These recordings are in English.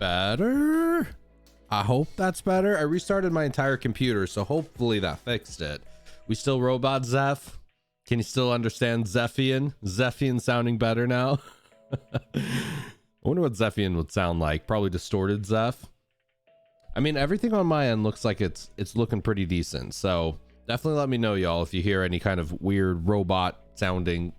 better? I hope that's better. I restarted my entire computer, so hopefully that fixed it. We still robot Zeph? Can you still understand Zephian? Zephian sounding better now? I wonder what Zephian would sound like. Probably distorted Zeph. I mean, everything on my end looks like it's looking pretty decent. So definitely let me know, y'all, if you hear any kind of weird robot sounding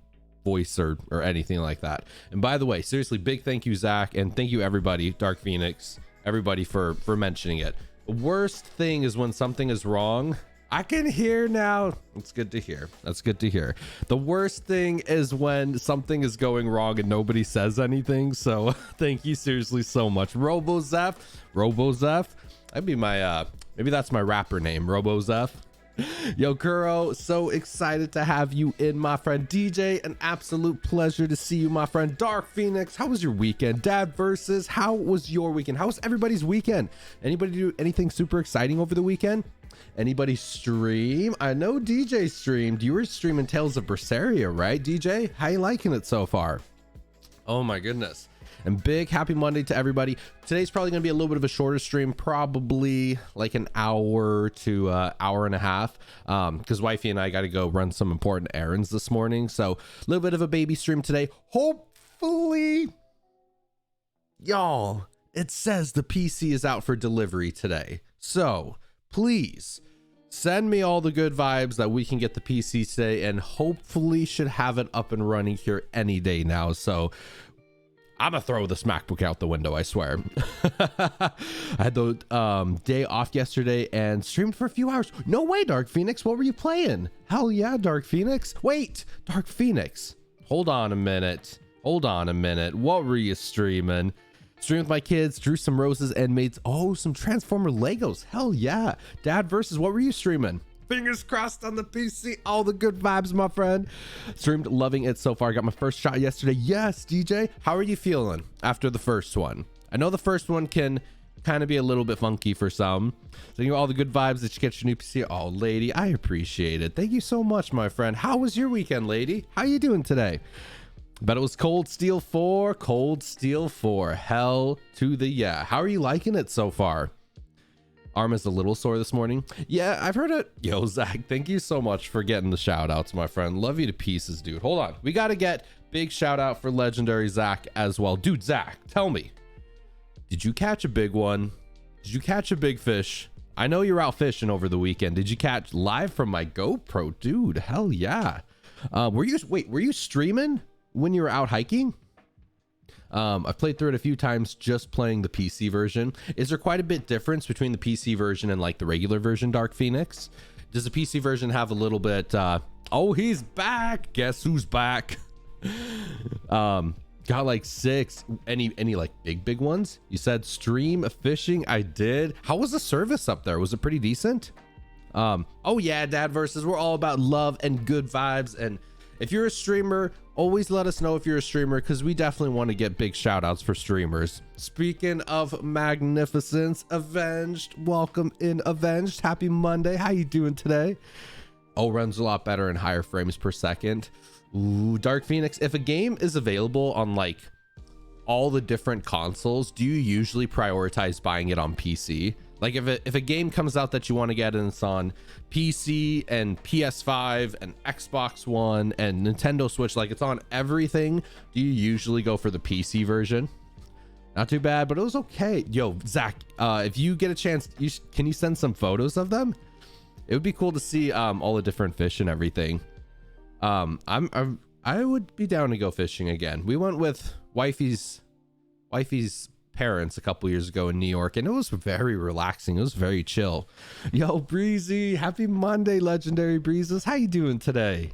voice or anything like that. And by the way, seriously, big thank you, Zach, and thank you everybody, Dark Phoenix, everybody for mentioning it. The worst thing is when something is wrong. I can hear now. It's good to hear. That's good to hear. The worst thing is when something is going wrong and nobody says anything. So thank you seriously so much. RoboZeph. That'd be my maybe that's my rapper name, RoboZeph. Yo, Kuro, so excited to have you in, my friend. DJ, an absolute pleasure to see you, my friend. Dark Phoenix, how was your weekend? Dad Versus, how was your weekend? How was everybody's weekend? Anybody do anything super exciting over the weekend? Anybody stream? I know DJ streamed. You were streaming Tales of Berseria, right, DJ? How you liking it so far? Oh my goodness. And big happy Monday to everybody. Today's probably gonna be a little bit of a shorter stream, probably like an hour to hour and a half, because wifey and I got to go run some important errands this morning. So a little bit of a baby stream today. Hopefully, y'all, it says the PC is out for delivery today. So please send me all the good vibes that we can get the PC today, and hopefully should have it up and running here any day now. So I'm gonna throw this MacBook out the window, I swear. I had the day off yesterday and streamed for a few hours. No way, Dark Phoenix. What were you playing? Hell yeah, Dark Phoenix. Wait, Dark Phoenix. Hold on a minute. What were you streaming? Streamed with my kids, drew some roses, and made some Transformer Legos. Hell yeah. Dad Versus, what were you streaming? Fingers crossed on the PC. All the good vibes, my friend. Streamed, loving it so far. Got my first shot yesterday. Yes, DJ. How are you feeling after the first one? I know the first one can kind of be a little bit funky for some. So you know, all the good vibes that you get your new PC. Oh, lady, I appreciate it. Thank you so much, my friend. How was your weekend, lady? How you doing today? Bet it was Cold Steel 4. Hell to the yeah. How are you liking it so far? Arm is a little sore this morning. Yeah, I've heard it. Yo, Zach, thank you so much for getting the shout outs, my friend. Love you to pieces, dude. Hold on. We got to get big shout out for legendary Zach as well. Dude, Zach, tell me, did you catch a big one? Did you catch a big fish? I know you're out fishing over the weekend. Did you catch live from my GoPro? Dude, hell yeah. Were you streaming when you were out hiking? I've played through it a few times just playing the PC version. Is there quite a bit difference between the PC version and like the regular version, Dark Phoenix? Does the PC version have a little bit oh, he's back. Guess who's back? Got like 6. Any like big ones? You said stream fishing. I did. How was the service up there? Was it pretty decent? Oh yeah, Dad Versus, we're all about love and good vibes, and if you're a streamer, always let us know if you're a streamer, because we definitely want to get big shout outs for streamers. Speaking of magnificence, Avenged, welcome in, Avenged. Happy Monday. How you doing today? Oh, runs a lot better in higher frames per second. Ooh, Dark Phoenix, if a game is available on like all the different consoles, do you usually prioritize buying it on PC? Like if a game comes out that you want to get and it's on PC and PS5 and Xbox One and Nintendo Switch, like it's on everything, do you usually go for the PC version? Not too bad, but it was okay. Yo, Zach, if you get a chance, can you send some photos of them? It would be cool to see all the different fish and everything. I would be down to go fishing again. We went with wifey's parents a couple years ago in New York, and it was very relaxing. It was very chill. Yo, Breezy, happy Monday, legendary Breezes. How you doing today?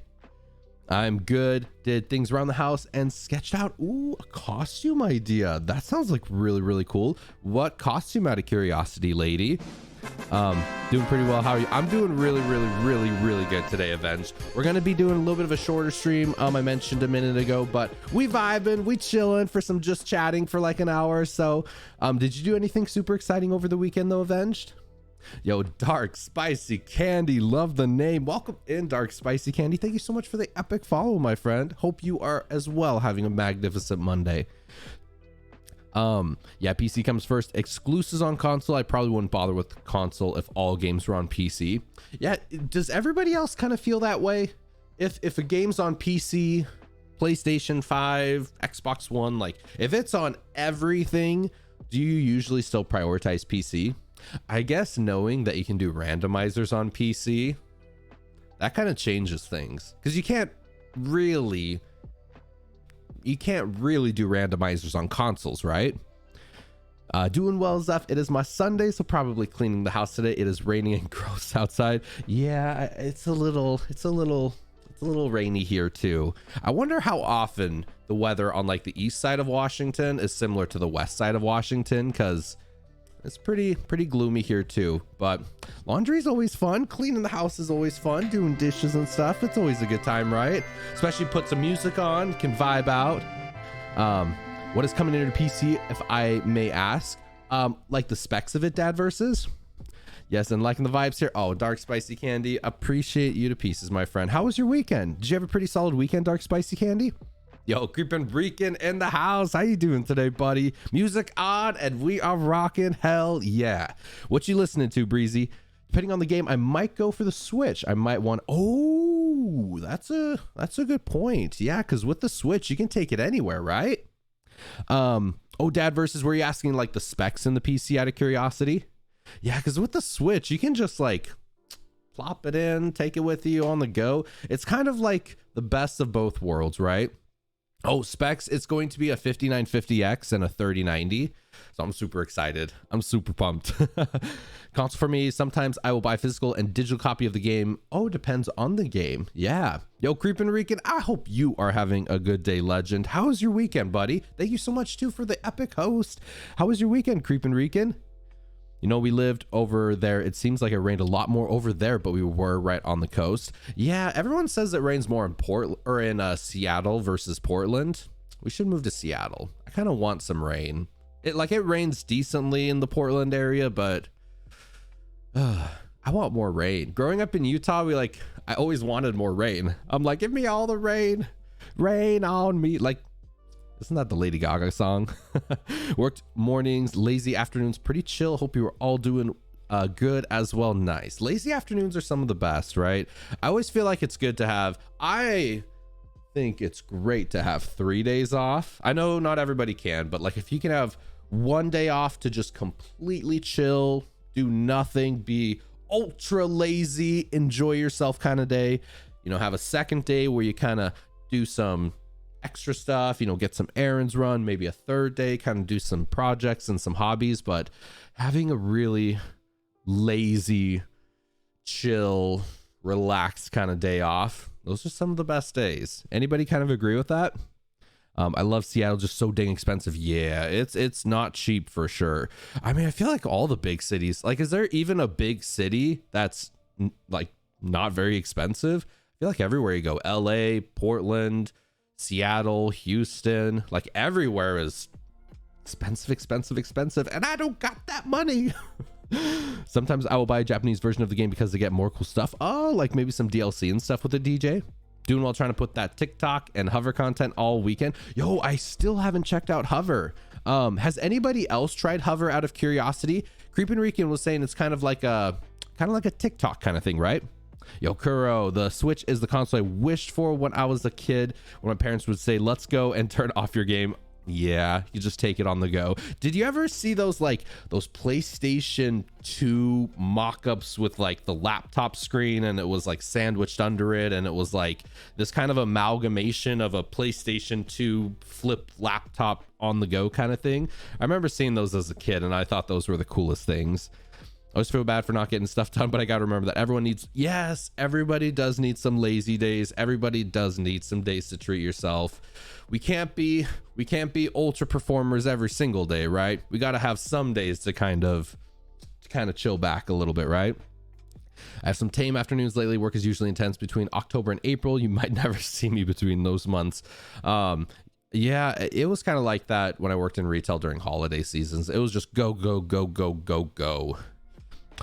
I'm good. Did things around the house and sketched out a costume idea. That sounds like really cool. What costume, out of curiosity, lady? Doing pretty well. How are you? I'm doing really good today, Avenged. We're gonna be doing a little bit of a shorter stream, I mentioned a minute ago, but we vibing, we chilling for some just chatting for like an hour or so. Did you do anything super exciting over the weekend though, Avenged? Yo, Dark Spicy Candy, love the name. Welcome in, Dark Spicy Candy. Thank you so much for the epic follow, my friend. Hope you are as well having a magnificent Monday. Yeah, PC comes first. Exclusives on console. I probably wouldn't bother with console if all games were on PC. Yeah, does everybody else kind of feel that way? If a game's on PC, PlayStation 5, Xbox One, like if it's on everything, do you usually still prioritize PC? I guess knowing that you can do randomizers on PC, that kind of changes things, because you can't really do randomizers on consoles, right? Doing well, Zeph. It is my Sunday, so probably cleaning the house today. It is raining and gross outside. Yeah, it's a little rainy here too. I wonder how often the weather on like the east side of Washington is similar to the west side of Washington, because it's pretty gloomy here too. But laundry is always fun. Cleaning the house is always fun. Doing dishes and stuff, it's always a good time, right? Especially put some music on, can vibe out. What is coming into PC, if I may ask? Like the specs of it, Dad versus. Yes, and liking the vibes here. Oh, Dark Spicy Candy, appreciate you to pieces, my friend. How was your weekend? Did you have a pretty solid weekend, Dark Spicy Candy? Yo, Creepin' Rican in the house. How you doing today, buddy? Music on, and we are rocking. Hell yeah. What you listening to, Breezy? Depending on the game, I might go for the Switch. I might want... Oh, that's a good point. Yeah, because with the Switch, you can take it anywhere, right? Oh, Dad versus, were you asking like the specs in the PC out of curiosity? Yeah, because with the Switch, you can just like plop it in, take it with you on the go. It's kind of like the best of both worlds, right? Oh, specs, it's going to be a 5950X and a 3090. So I'm super excited. I'm super pumped. Console for me, sometimes I will buy physical and digital copy of the game. Oh, depends on the game. Yeah. Yo, Creepin' Rican, I hope you are having a good day, legend. How was your weekend, buddy? Thank you so much, too, for the epic host. How was your weekend, Creepin' Rican? You know, we lived over there. It seems like it rained a lot more over there, but we were right on the coast. Yeah, everyone says it rains more in Seattle versus Portland. We should move to Seattle. I kind of want some rain. It rains decently in the Portland area, but I want more rain. Growing up in Utah, I always wanted more rain. I'm like, give me all the rain. Rain on me. Like, isn't that the Lady Gaga song? Worked mornings, lazy afternoons, pretty chill. Hope you were all doing good as well. Nice. Lazy afternoons are some of the best, right? I always feel like it's good to have. I think it's great to have 3 days off. I know not everybody can, but like if you can have 1 day off to just completely chill, do nothing, be ultra lazy, enjoy yourself kind of day. You know, have a second day where you kind of do some extra stuff, you know, get some errands run, maybe a third day, kind of do some projects and some hobbies. But having a really lazy, chill, relaxed kind of day off, those are some of the best days. Anybody kind of agree with that? I love Seattle, just so dang expensive. Yeah, it's not cheap for sure. I mean, I feel like all the big cities, like, is there even a big city that's like not very expensive? I feel like everywhere you go, LA, Portland, Seattle, Houston, like everywhere is expensive, and I don't got that money. Sometimes I will buy a Japanese version of the game because they get more cool stuff. Oh, like maybe some DLC and stuff with the DJ. Doing well, trying to put that TikTok and Hover content all weekend. Yo, I still haven't checked out Hover. Has anybody else tried Hover out of curiosity? Creepin' Rican was saying it's kind of like a TikTok kind of thing, right? Yo, Kuro, the Switch is the console I wished for when I was a kid, when my parents would say, let's go and turn off your game. Yeah, you just take it on the go. Did you ever see those PlayStation 2 mock-ups with like the laptop screen, and it was like sandwiched under it, and it was like this kind of amalgamation of a PlayStation 2 flip laptop on the go kind of thing? I remember seeing those as a kid, and I thought those were the coolest things. I always feel bad for not getting stuff done, but I got to remember that everybody does need some lazy days. Everybody does need some days to treat yourself. We can't be ultra performers every single day, right? We got to have some days to kind of chill back a little bit, right? I have some tame afternoons lately. Work is usually intense between October and April. You might never see me between those months. Yeah, it was kind of like that when I worked in retail during holiday seasons. It was just go, go, go, go, go, go.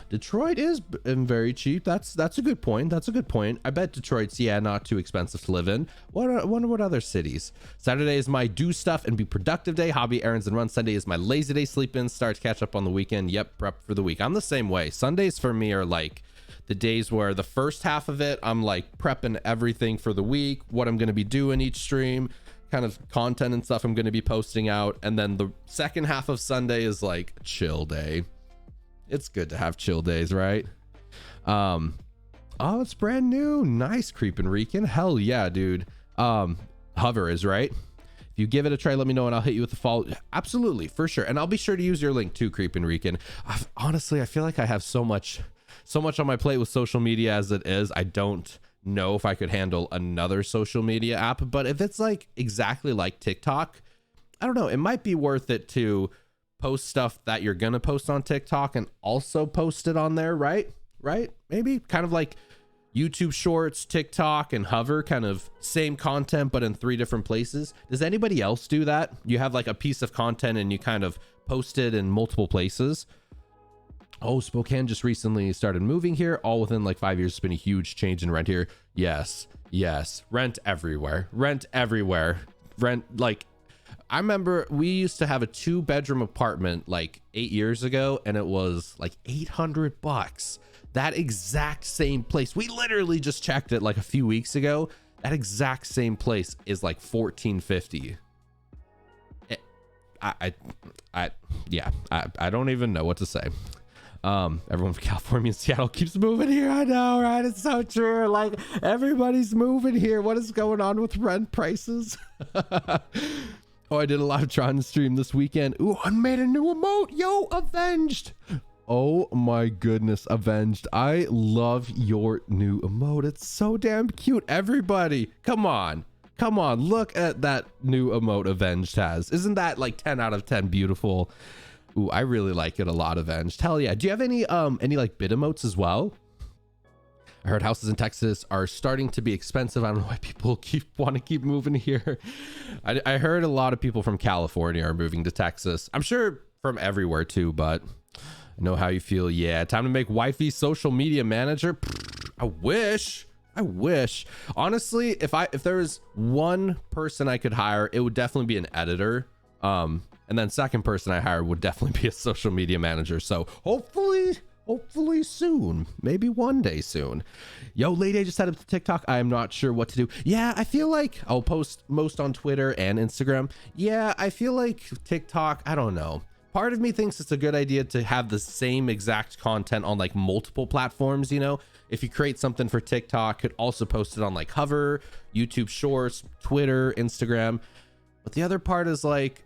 Detroit is very cheap. That's a good point. That's a good point. I bet Detroit's, yeah, not too expensive to live in. Wonder what other cities. Saturday is my do stuff and be productive day, hobby, errands, and run. Sunday is my lazy day, sleep in, start to catch up on the weekend. Yep, prep for the week. I'm the same way. Sundays for me are like the days where the first half of it, I'm like prepping everything for the week, what I'm going to be doing each stream, kind of content and stuff I'm going to be posting out. And then the second half of Sunday is like chill day. It's good to have chill days, right? Oh, it's brand new. Nice, Creepin' Rican. Hell yeah, dude. Hover is right. If you give it a try, let me know and I'll hit you with the follow. Absolutely, for sure. And I'll be sure to use your link too, Creepin' Rican. Honestly, I feel like I have so much on my plate with social media as it is. I don't know if I could handle another social media app, but if it's like exactly like TikTok, I don't know, it might be worth it to post stuff that you're gonna post on TikTok and also post it on there, right? Maybe kind of like YouTube Shorts, TikTok, and Hover, kind of same content but in 3 different places. Does anybody else do that? You have like a piece of content and you kind of post it in multiple places. Oh, Spokane just recently started moving here, all within like 5 years. It's been a huge change in rent here. Yes, rent everywhere. Rent, like, I remember we used to have a 2-bedroom apartment like 8 years ago, and it was like $800. That exact same place, we literally just checked it like a few weeks ago. That exact same place is like $1,450. I don't even know what to say. Everyone from California and Seattle keeps moving here. I know, right? It's so true. Like, everybody's moving here. What is going on with rent prices? Oh, I did a live Tron stream this weekend. Ooh, I made a new emote. Yo, Avenged. Oh my goodness, Avenged. I love your new emote. It's so damn cute. Everybody, come on. Look at that new emote Avenged has. Isn't that like 10 out of 10 beautiful? Ooh, I really like it a lot, Avenged. Hell yeah. Do you have any like bit emotes as well? I heard houses in Texas are starting to be expensive. I don't know why people want to keep moving here. I heard a lot of people from California are moving to Texas. I'm sure from everywhere too, but I know how you feel. Yeah, time to make wifey social media manager. I wish. Honestly, if there was one person I could hire, it would definitely be an editor. And then second person I hire would definitely be a social media manager. So hopefully soon, maybe one day soon. Yo, Lady, I just set up to TikTok. I am not sure what to do. Yeah, I feel like I'll post most on Twitter and Instagram. Yeah, I feel like TikTok, I don't know. Part of me thinks it's a good idea to have the same exact content on like multiple platforms, you know? If you create something for TikTok, could also post it on like Hover, YouTube Shorts, Twitter, Instagram. But the other part is like,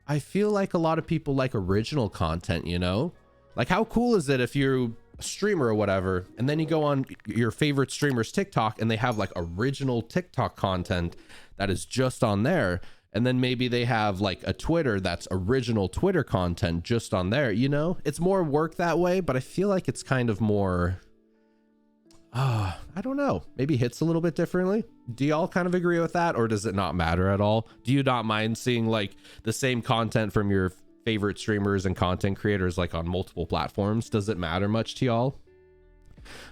I feel like a lot of people like original content, you know? Like, how cool is it if you're a streamer or whatever, and then you go on your favorite streamer's TikTok and they have like original TikTok content that is just on there. And then maybe they have like a Twitter that's original Twitter content just on there, you know? It's more work that way, but I feel like it's kind of more, I don't know, maybe hits a little bit differently. Do y'all kind of agree with that, or does it not matter at all? Do you not mind seeing like the same content from your favorite streamers and content creators like on multiple platforms? Does it matter much to y'all?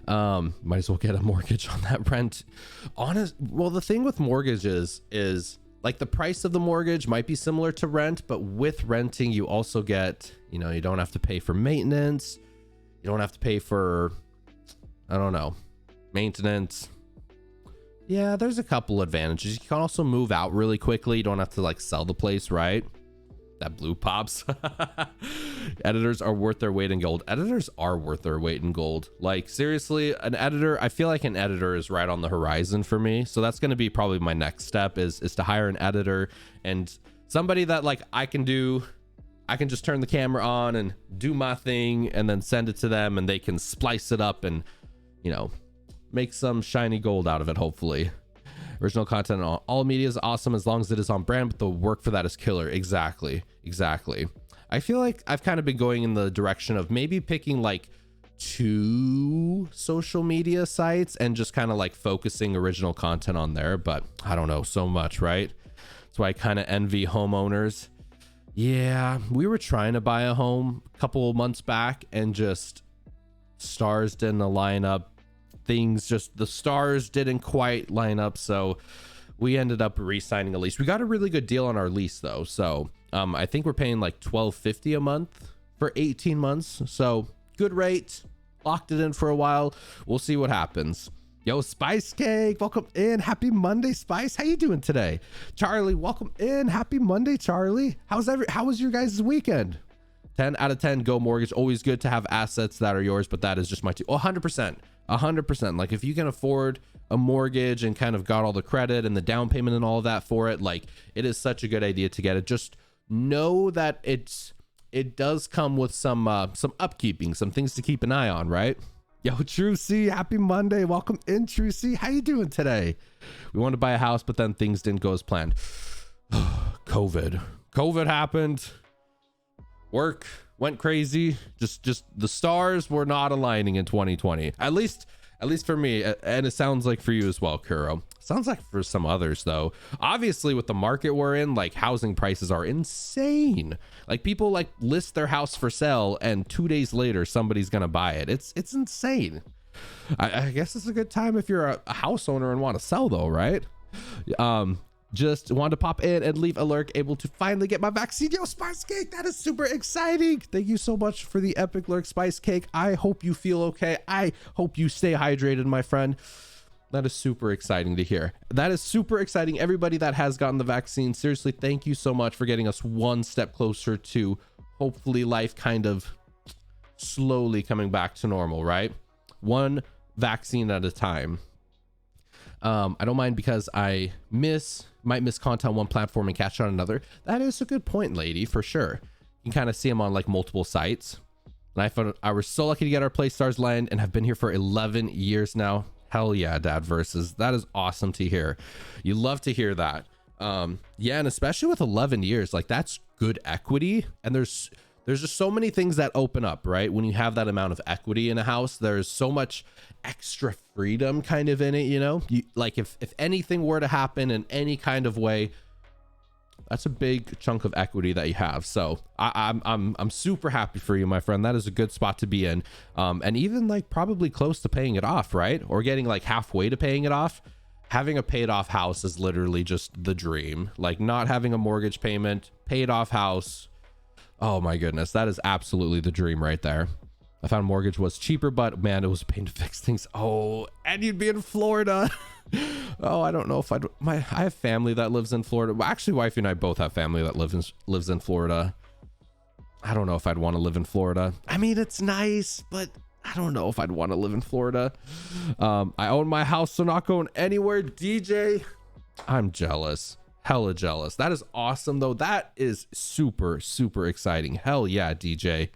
Might as well get a mortgage on that rent. Well, the thing with mortgages is like the price of the mortgage might be similar to rent, but with renting you also get, you know, you don't have to pay for maintenance, you don't have to pay for, I don't know, maintenance. Yeah, there's a couple advantages. You can also move out really quickly. You don't have to like sell the place, right? That blue pops. Editors are worth their weight in gold. Editors are worth their weight in gold. Like, seriously, an editor, I feel like an editor is right on the horizon for me. So that's going to be probably my next step is to hire an editor and somebody that like I can just turn the camera on and do my thing and then send it to them and they can splice it up and, you know, make some shiny gold out of it, hopefully. Original content on all media is awesome as long as it is on brand, but the work for that is killer. Exactly. I feel like I've kind of been going in the direction of maybe picking like 2 social media sites and just kind of like focusing original content on there, but I don't know so much, right? That's why I kind of envy homeowners. Yeah, we were trying to buy a home a couple of months back and just stars didn't line up. Things just, the stars didn't quite line up. So we ended up re-signing a lease. We got a really good deal on our lease though. So I think we're paying like $12.50 a month for 18 months. So good rate, locked it in for a while. We'll see what happens. Yo, Spice Cake, welcome in. Happy Monday, Spice. How you doing today? Charlie, welcome in. Happy Monday, Charlie. How was your guys' weekend? 10 out of 10 go mortgage. Always good to have assets that are yours, but that is just my 100%. Like if you can afford a mortgage and kind of got all the credit and the down payment and all of that for it, like it is such a good idea to get it. Just know that it does come with some upkeeping, some things to keep an eye on, right? Yo, True C, happy Monday. Welcome in, True C. How you doing today? We wanted to buy a house, but then things didn't go as planned. COVID happened. Work went crazy. Just the stars were not aligning in 2020. At least for me, and it sounds like for you as well, Kuro. Sounds like for some others though. Obviously with the market we're in, like housing prices are insane. Like people like list their house for sale and 2 days later somebody's gonna buy it. It's insane. I guess it's a good time if you're a house owner and want to sell though, right? Just wanted to pop in and leave a lurk, able to finally get my vaccine. Yo, Spice Cake, that is super exciting. Thank you so much for the epic lurk, Spice Cake. I hope you feel okay. I hope you stay hydrated, my friend. That is super exciting to hear. That is super exciting. Everybody that has gotten the vaccine, seriously, thank you so much for getting us one step closer to hopefully life kind of slowly coming back to normal, right? One vaccine at a time. I don't mind because I might miss content on one platform and catch on another. That is a good point, lady, for sure. You can kind of see them on like multiple sites. And I was so lucky to get our Play Stars land and have been here for 11 years now. Hell yeah, Dad Versus. That is awesome to hear. You love to hear that. Yeah, and especially with 11 years, like that's good equity. And there's just so many things that open up, right? When you have that amount of equity in a house, there's so much extra freedom kind of in it, you know? You, like if anything were to happen in any kind of way, that's a big chunk of equity that you have. So I'm super happy for you, my friend. That is a good spot to be in. And even like probably close to paying it off, right? Or getting like halfway to paying it off. Having a paid off house is literally just the dream. Like not having a mortgage payment, paid off house. Oh my goodness, that is absolutely the dream right there. I found mortgage was cheaper, but man, it was a pain to fix things. Oh, and you'd be in Florida. Oh, I don't know if I have family that lives in Florida. Well, actually, wifey and I both have family that lives in Florida. I don't know if I'd want to live in Florida. I mean, it's nice, but I don't know if I'd want to live in Florida. I own my house, so not going anywhere. DJ, I'm jealous. Hella jealous. That is awesome though. That is super exciting. Hell yeah, DJ.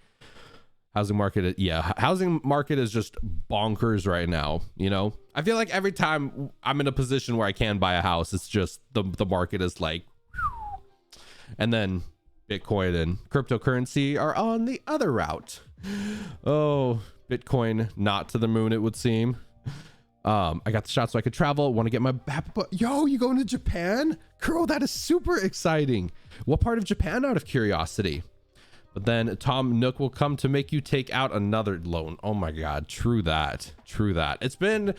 Housing market, yeah, housing market is just bonkers right now. You know, I feel like every time I'm in a position where I can buy a house, it's just the market is like, and then Bitcoin and cryptocurrency are on the other route. Oh, Bitcoin not to the moon, it would seem. I got the shot so I could travel. Want to get my yo, you going to Japan? Girl, that is super exciting. What part of Japan, out of curiosity? But then Tom Nook will come to make you take out another loan. Oh my God, true that. It's been,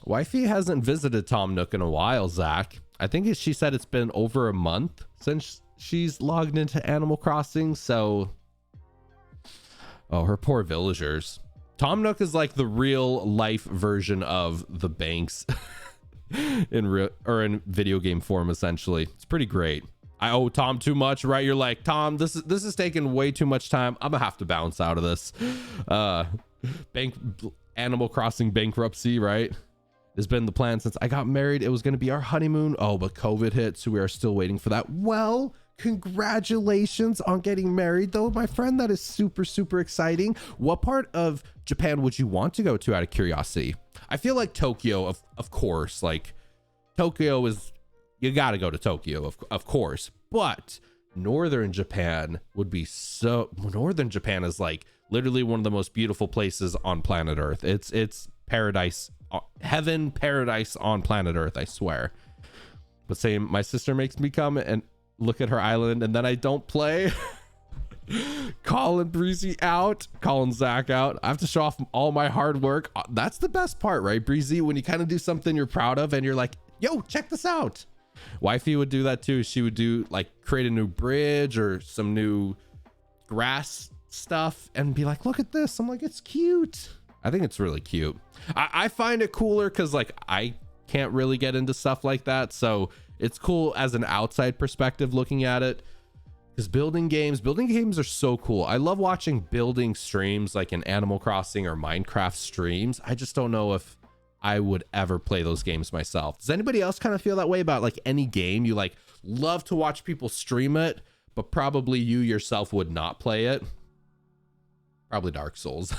wifey hasn't visited Tom Nook in a while, Zach. I think she said it's been over a month since she's logged into Animal Crossing. So, oh, her poor villagers. Tom Nook is like the real life version of the banks in video game form, essentially. It's pretty great. I owe Tom too much, right? You're like, Tom, this is taking way too much time. I'm gonna have to bounce out of this. Animal Crossing bankruptcy, right? Has been the plan since I got married. It was gonna be our honeymoon. Oh, but COVID hit, so we are still waiting for that. Well, congratulations on getting married though, my friend. That is super exciting. What part of Japan would you want to go to, out of curiosity? I feel like Tokyo, of course, like Tokyo is, you got to go to Tokyo, of course, but northern Japan would be so, northern Japan is like literally one of the most beautiful places on planet Earth. It's paradise, heaven, paradise on planet Earth, I swear. But same, my sister makes me come and look at her island and then I don't play. Calling Breezy out, calling Zach out. I have to show off all my hard work. That's the best part, right, Breezy? When you kind of do something you're proud of and you're like, yo, check this out. Wifey would do that too. She would do like create a new bridge or some new grass stuff and be like, look at this. I'm like, it's cute. I think it's really cute. I find it cooler because like I can't really get into stuff like that. So it's cool as an outside perspective looking at it. Because building games are so cool. I love watching building streams like in Animal Crossing or Minecraft streams. I just don't know if I would ever play those games myself. Does anybody else kind of feel that way about like any game? You like love to watch people stream it, but probably you yourself would not play it. Probably Dark Souls.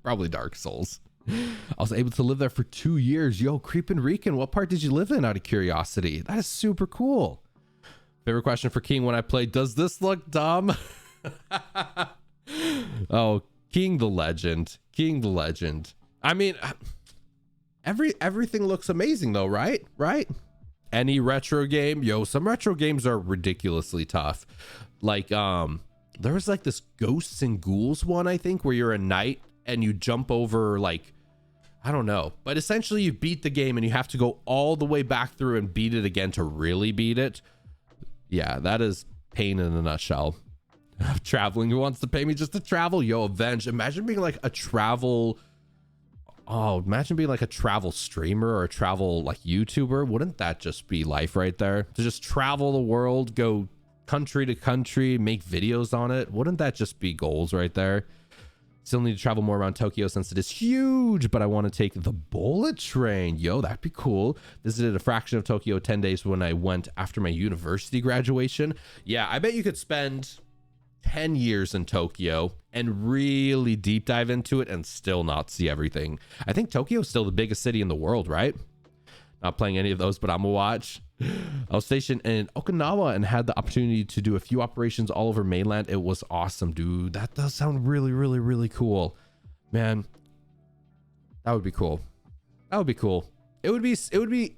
Probably Dark Souls. I was able to live there for 2 years. Yo, Creepin' Rican, what part did you live in out of curiosity? That is super cool. Favorite question for King when I play, does this look dumb? Oh, King the legend. King the legend. I mean, everything looks amazing though, right? Right? Any retro game, yo, some retro games are ridiculously tough. Like, there was like this Ghosts and Ghouls one, I think, where you're a knight and you jump over like, I don't know, but essentially you beat the game and you have to go all the way back through and beat it again to really beat it. Yeah, that is pain in a nutshell. Traveling, who wants to pay me just to travel? Yo, Avenge. Imagine being like a travel, imagine being like a travel streamer or a travel like YouTuber. Wouldn't that just be life right there? To just travel the world, go country to country, make videos on it. Wouldn't that just be goals right there? Still need to travel more around Tokyo since it is huge, but I want to take the bullet train. Yo, that'd be cool. Visited a fraction of Tokyo 10 days when I went after my university graduation. Yeah, I bet you could spend 10 years in Tokyo and really deep dive into it and still not see everything. I think Tokyo is still the biggest city in the world, right? Not playing any of those, but I'm gonna watch. I was stationed in Okinawa and had the opportunity to do a few operations all over mainland. It was awesome, dude. That does sound really, really, really cool, man. That would be cool. That would be cool. It would be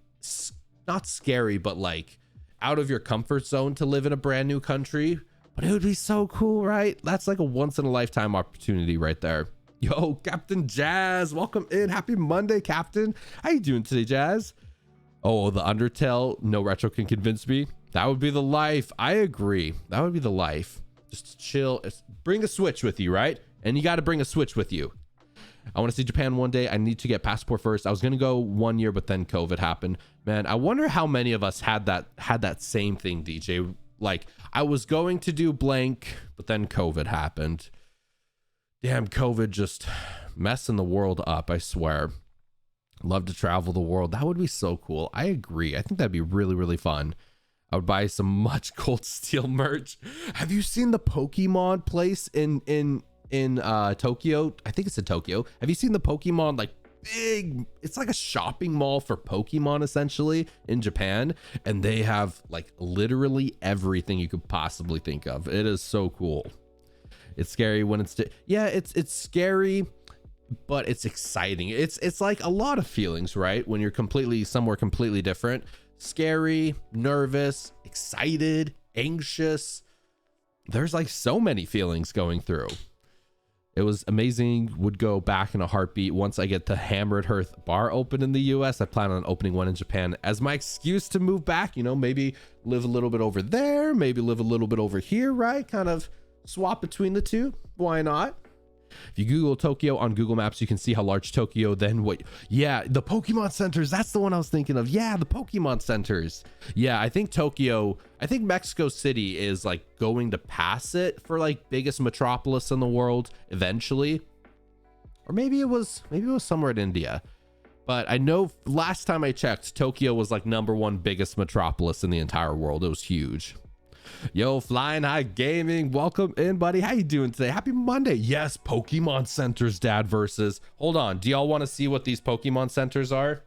not scary, but like out of your comfort zone to live in a brand new country. But it would be so cool, right? That's like a once in a lifetime opportunity right there. Yo, Captain Jazz, welcome in. Happy Monday, Captain. How you doing today, Jazz? Oh, the Undertale, no retro can convince me. That would be the life. I agree. That would be the life. Just chill. Bring a Switch with you, right? And you got to bring a Switch with you. I want to see Japan one day. I need to get passport first. I was going to go 1 year, but then COVID happened. Man, I wonder how many of us had that same thing, DJ. Like, I was going to do blank, but then COVID happened. Damn, COVID just messing the world up, I swear. Love to travel the world. That would be so cool. I agree. I think that'd be really, really fun. I would buy some much Cold Steel merch. Have you seen the Pokemon place in Tokyo? I think it's in Tokyo. Have you seen the Pokemon like big? It's like a shopping mall for Pokemon essentially in Japan, and they have like literally everything you could possibly think of. It is so cool. It's scary when it's it's scary, but it's exciting. It's like a lot of feelings, right? When you're somewhere completely different. Scary, nervous, excited, anxious. There's like so many feelings going through. It was amazing. Would go back in a heartbeat. Once I get the Hammered Hearth bar open in the US, I plan on opening one in Japan as my excuse to move back. You know, maybe live a little bit over there, maybe live a little bit over here, right? Kind of swap between the two. Why not? If you Google Tokyo on Google Maps, you can see how large Tokyo then yeah, the Pokemon centers. That's the one I was thinking of. Yeah, the Pokemon centers. Yeah, I think Mexico City is like going to pass it for like biggest metropolis in the world eventually. Or maybe it was somewhere in India. But I know last time I checked, Tokyo was like #1 biggest metropolis in the entire world. It was huge. Yo, Flying High Gaming, welcome in, buddy. How you doing today? Happy Monday. Yes, Pokemon centers, dad versus. Hold on, do y'all want to see what these Pokemon centers are?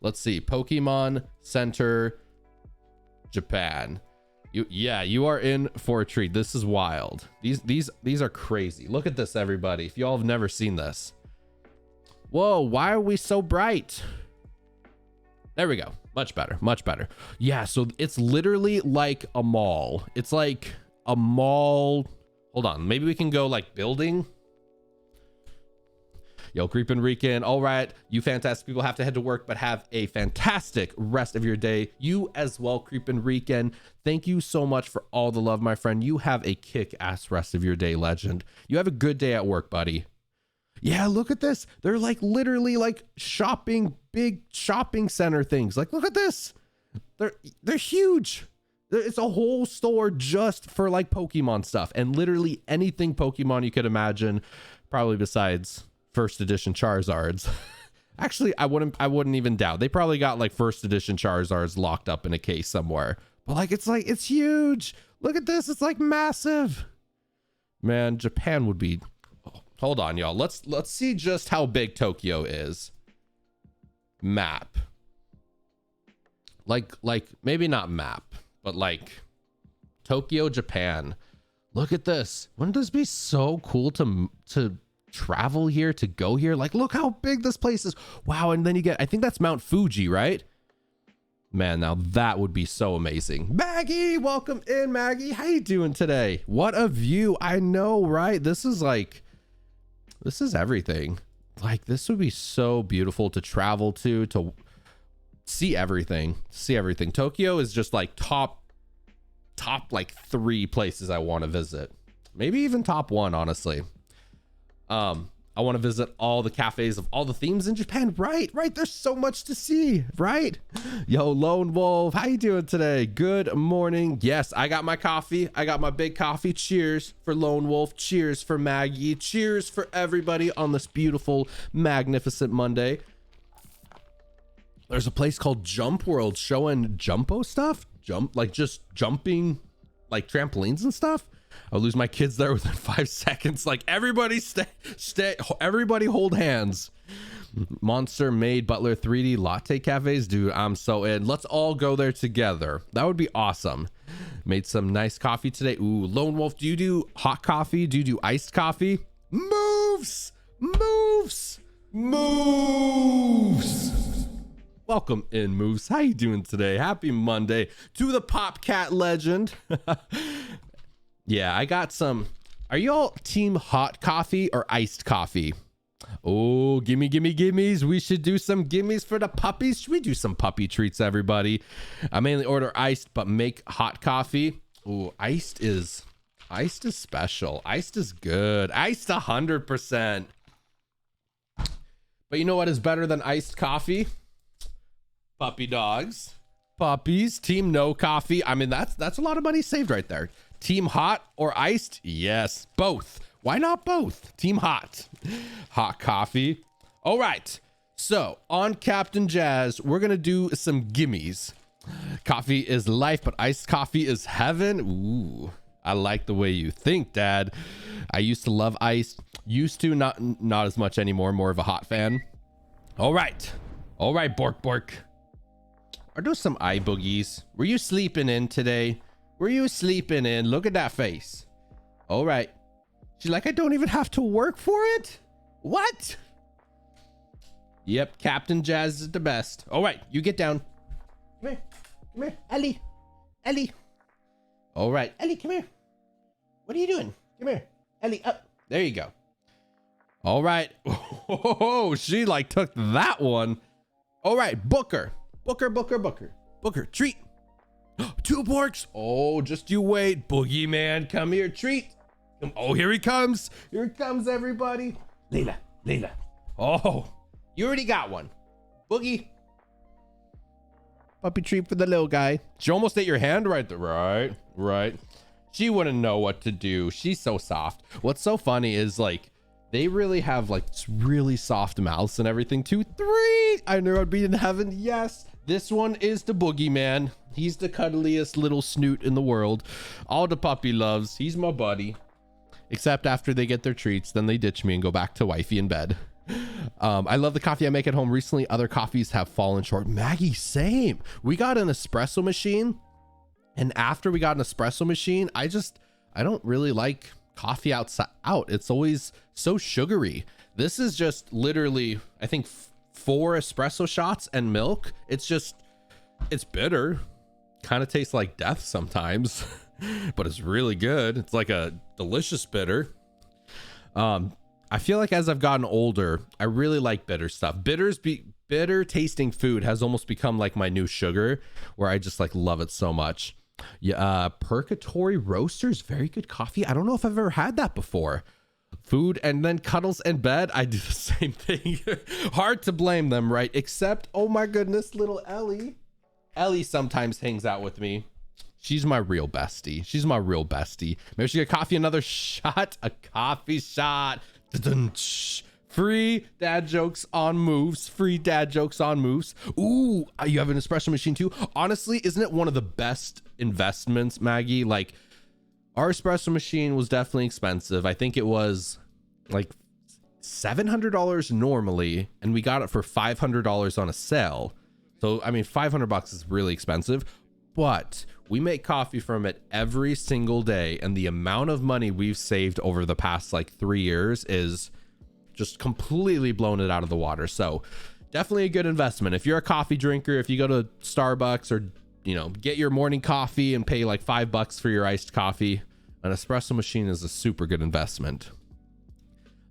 Let's see. Pokemon Center Japan. You are in for a treat. This is wild. These are crazy. Look at this, everybody. If y'all have never seen this. Whoa, why are we so bright? There we go. Much better, much better. Yeah, so it's literally like a mall. It's like a mall. Hold on, maybe we can go like building. Yo, Creepin' Rican. All right, you fantastic people have to head to work, but have a fantastic rest of your day. You as well, Creepin' Rican. Thank you so much for all the love, my friend. You have a kick-ass rest of your day, legend. You have a good day at work, buddy. Yeah, look at this. They're like literally like shopping, big shopping center things. Like, look at this. They're huge. It's a whole store just for like Pokemon stuff and literally anything Pokemon you could imagine, probably besides first edition Charizards. Actually, I wouldn't even doubt. They probably got like first edition Charizards locked up in a case somewhere. But like it's huge. Look at this. It's like massive. Man, Japan would be. Oh, hold on, y'all. Let's see just how big Tokyo is. Map. Like maybe not map, but like Tokyo, Japan. Look at this. Wouldn't this be so cool to travel here, to go here? Like, look how big this place is. Wow. And then you get, I think that's Mount Fuji, right? Man, now that would be so amazing. Maggie, welcome in, Maggie. How you doing today? What a view. I know, right? This is everything. Like, this would be so beautiful to travel to see everything. Tokyo is just like top like 3 places I want to visit. Maybe even top 1, honestly. I want to visit all the cafes of all the themes in Japan. Right. There's so much to see, right? Yo, Lone Wolf, how you doing today? Good morning. Yes, I got my coffee. I got my big coffee. Cheers for Lone Wolf. Cheers for Maggie. Cheers for everybody on this beautiful, magnificent Monday. There's a place called Jump World showing jumpo stuff. Just jumping like trampolines and stuff. I'll lose my kids there within 5 seconds. Like, everybody stay, everybody hold hands. Monster Made Butler 3D latte cafes. Dude, I'm so in. Let's all go there together. That would be awesome. Made some nice coffee today. Ooh, Lone Wolf, do you do hot coffee? Do you do iced coffee? Moves. Welcome in, Moves. How you doing today? Happy Monday to the Popcat legend. Yeah, I got some. Are you all team hot coffee or iced coffee? Oh, gimmies. We should do some gimmies for the puppies. Should we do some puppy treats, everybody? I mainly order iced, but make hot coffee. Oh, iced is special. Iced is good. Iced 100%. But you know what is better than iced coffee? Puppy dogs. Puppies. Team no coffee. I mean, that's a lot of money saved right there. Team hot or iced? Yes, both. Why not both? Team hot. Hot coffee. All right. So on Captain Jazz, we're going to do some gimmies. Coffee is life, but iced coffee is heaven. Ooh, I like the way you think, Dad. I used to love iced. Used to, not as much anymore. More of a hot fan. All right. Bork. Are those some eye boogies? Were you sleeping in today? Look at that face. All right. She's like, I don't even have to work for it. What? Yep, Captain Jazz is the best. All right, you get down. Come here, Ellie. All right, Ellie, come here. What are you doing? Come here, Ellie, up. There you go. All right. Oh, she like took that one. All right, Booker, treat. 2 porks. Oh, just you wait. Boogeyman, come here, treat. Oh, here he comes, everybody. Layla. Oh, you already got one. Boogie. Puppy treat for the little guy. She almost ate your hand right there. Right. She wouldn't know what to do. She's so soft. What's so funny is like, they really have like really soft mouths and everything too. 3. I knew I'd be in heaven. Yes. This one is the boogeyman. He's the cuddliest little snoot in the world. All the puppy loves. He's my buddy. Except after they get their treats, then they ditch me and go back to wifey in bed. I love the coffee I make at home. Recently, other coffees have fallen short. Maggie, same. We got an espresso machine. And after we got an espresso machine, I don't really like coffee out. It's always so sugary. This is just literally, I think, 4 espresso shots and milk. It's bitter. Kind of tastes like death sometimes. but it's really good. It's like a delicious bitter. I feel like as I've gotten older, I really like bitter stuff. Bitter tasting food has almost become like my new sugar, where I just like love it so much. Yeah, Purgatory Roasters, very good coffee. I don't know if I've ever had that before. Food and then cuddles and bed. I do the same thing. Hard to blame them, right? Except, oh my goodness, little Ellie. Ellie sometimes hangs out with me. She's my real bestie. She's my real bestie. Maybe she get coffee, another shot, a coffee shot. Free dad jokes on moves. Free dad jokes on moves. Ooh, you have an espresso machine too. Honestly, isn't it one of the best investments, Maggie? Like, our espresso machine was definitely expensive. I think it was like $700 normally, and we got it for $500 on a sale. So, I mean, $500 is really expensive, but we make coffee from it every single day. And the amount of money we've saved over the past like 3 years is just completely blown it out of the water. So definitely a good investment. If you're a coffee drinker, if you go to Starbucks or, you know, get your morning coffee and pay like $5 for your iced coffee, an espresso machine is a super good investment.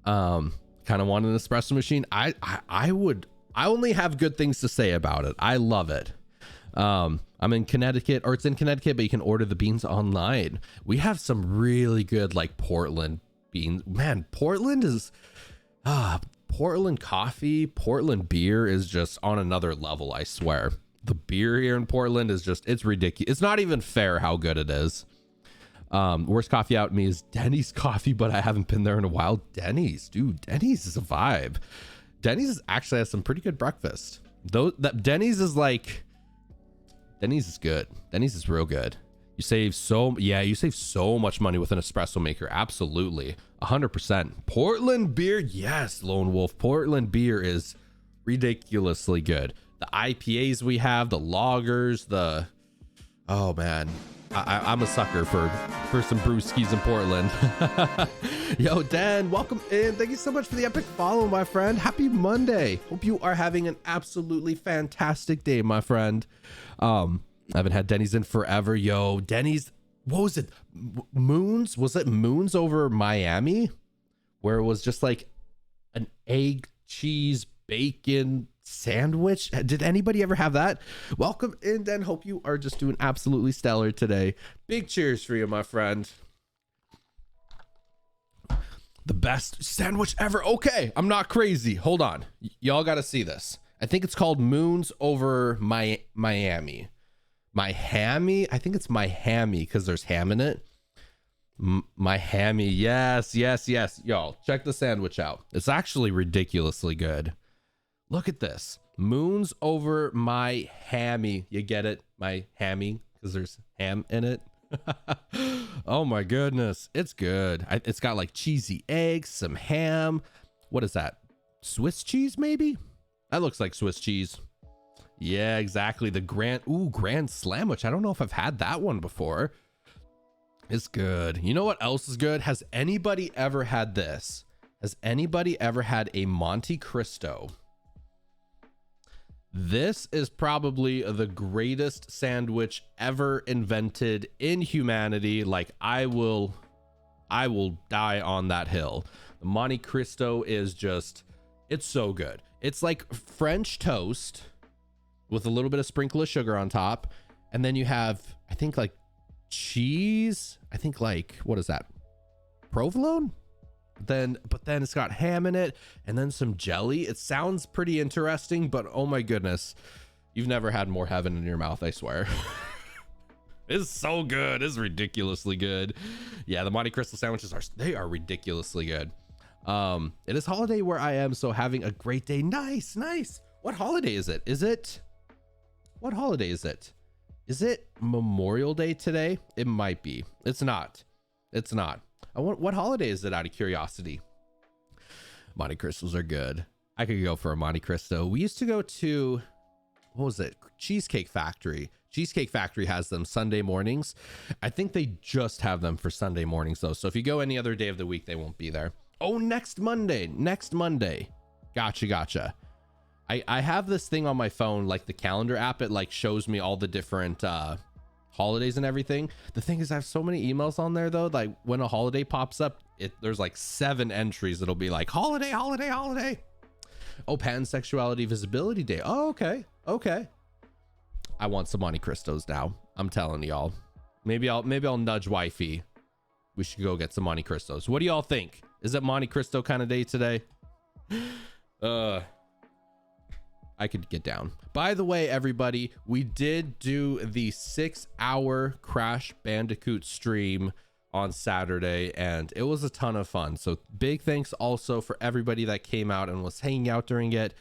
Kind of want an espresso machine. I only have good things to say about it. I love it. I'm in Connecticut, or it's in Connecticut, but you can order the beans online. We have some really good like Portland beans. Man, Portland coffee, Portland beer is just on another level, I swear. The beer here in Portland is just, it's ridiculous. It's not even fair how good it is. Worst coffee out me is Denny's coffee, but I haven't been there in a while. Denny's, dude, Denny's is a vibe. Denny's actually has some pretty good breakfast. Denny's is good. Denny's is real good. You save so much money with an espresso maker. Absolutely. 100%. Portland beer. Yes, Lone Wolf. Portland beer is ridiculously good. The IPAs we have, the lagers, oh man, I'm a sucker for some brewskis in Portland. Yo, Dan, welcome in. Thank you so much for the epic follow, my friend. Happy Monday. Hope you are having an absolutely fantastic day, my friend. I haven't had Denny's in forever. Yo, Denny's, what was it? Moons? Was it Moons over Miami? Where it was just like an egg, cheese, bacon sandwich. Did anybody ever have that? Welcome in, Dan. Hope you are just doing absolutely stellar today. Big cheers for you, my friend. The best sandwich ever. Okay, I'm not crazy. Hold on. Y'all got to see this. I think it's called Moons over Miami. My hammy. I think it's my hammy because there's ham in it. My hammy. Yes. Y'all, check the sandwich out. It's actually ridiculously good. Look at this. Moons over my hammy. You get it? My hammy, because there's ham in it. Oh my goodness. It's good. It's got like cheesy eggs, some ham. What is that? Swiss cheese, maybe? That looks like Swiss cheese. Yeah, exactly. The Grand Slam, which I don't know if I've had that one before. It's good. You know what else is good? Has anybody ever had this? Has anybody ever had a Monte Cristo? This is probably the greatest sandwich ever invented in humanity. Like, I will die on that hill. The Monte Cristo is just, it's so good. It's like French toast with a little bit of sprinkle of sugar on top. And then you have, I think, like cheese. I think like, what is that? Provolone? But then it's got ham in it and then some jelly. It sounds pretty interesting, but oh my goodness, you've never had more heaven in your mouth, I swear. It's so good. It's ridiculously good. Yeah, the Monte Cristo sandwiches are ridiculously good. It is holiday where I am, so having a great day. Nice. What holiday is it? What holiday is it? Is it Memorial Day today? It might be. It's not. What holiday is it, out of curiosity? Monte Cristos are good. I could go for a Monte Cristo. We used to go to, what was it? Cheesecake Factory. Cheesecake Factory has them Sunday mornings. I think they just have them for Sunday mornings though. So if you go any other day of the week, they won't be there. Oh, next Monday. Gotcha. I have this thing on my phone, like the calendar app. It like shows me all the different holidays and everything. The thing is, I have so many emails on there though, like when a holiday pops up, there's like 7 entries. It'll be like holiday, holiday, holiday. Oh, pansexuality visibility day. Oh, okay. I want some Monte Cristos now. I'm telling y'all. Maybe I'll nudge wifey. We should go get some Monte Cristos. What do y'all think? Is it Monte Cristo kind of day today? I could get down. By the way, everybody, we did do the 6-hour Crash Bandicoot stream on Saturday, and it was a ton of fun. So big thanks also for everybody that came out and was hanging out during it.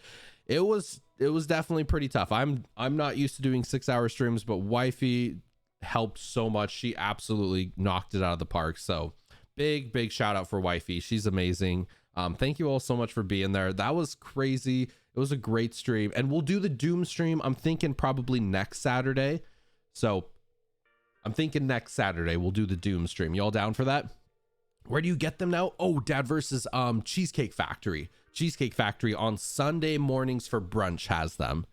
It was definitely pretty tough. I'm not used to doing 6-hour streams, but wifey helped so much. She absolutely knocked it out of the park. So big shout out for wifey. She's amazing. Thank you all so much for being there. That was crazy. It was a great stream, and we'll do the Doom stream. I'm thinking probably next Saturday. So I'm thinking next Saturday we'll do the Doom stream. Y'all down for that? Where do you get them now? Oh, Dad versus Cheesecake Factory. Cheesecake Factory on Sunday mornings for brunch has them.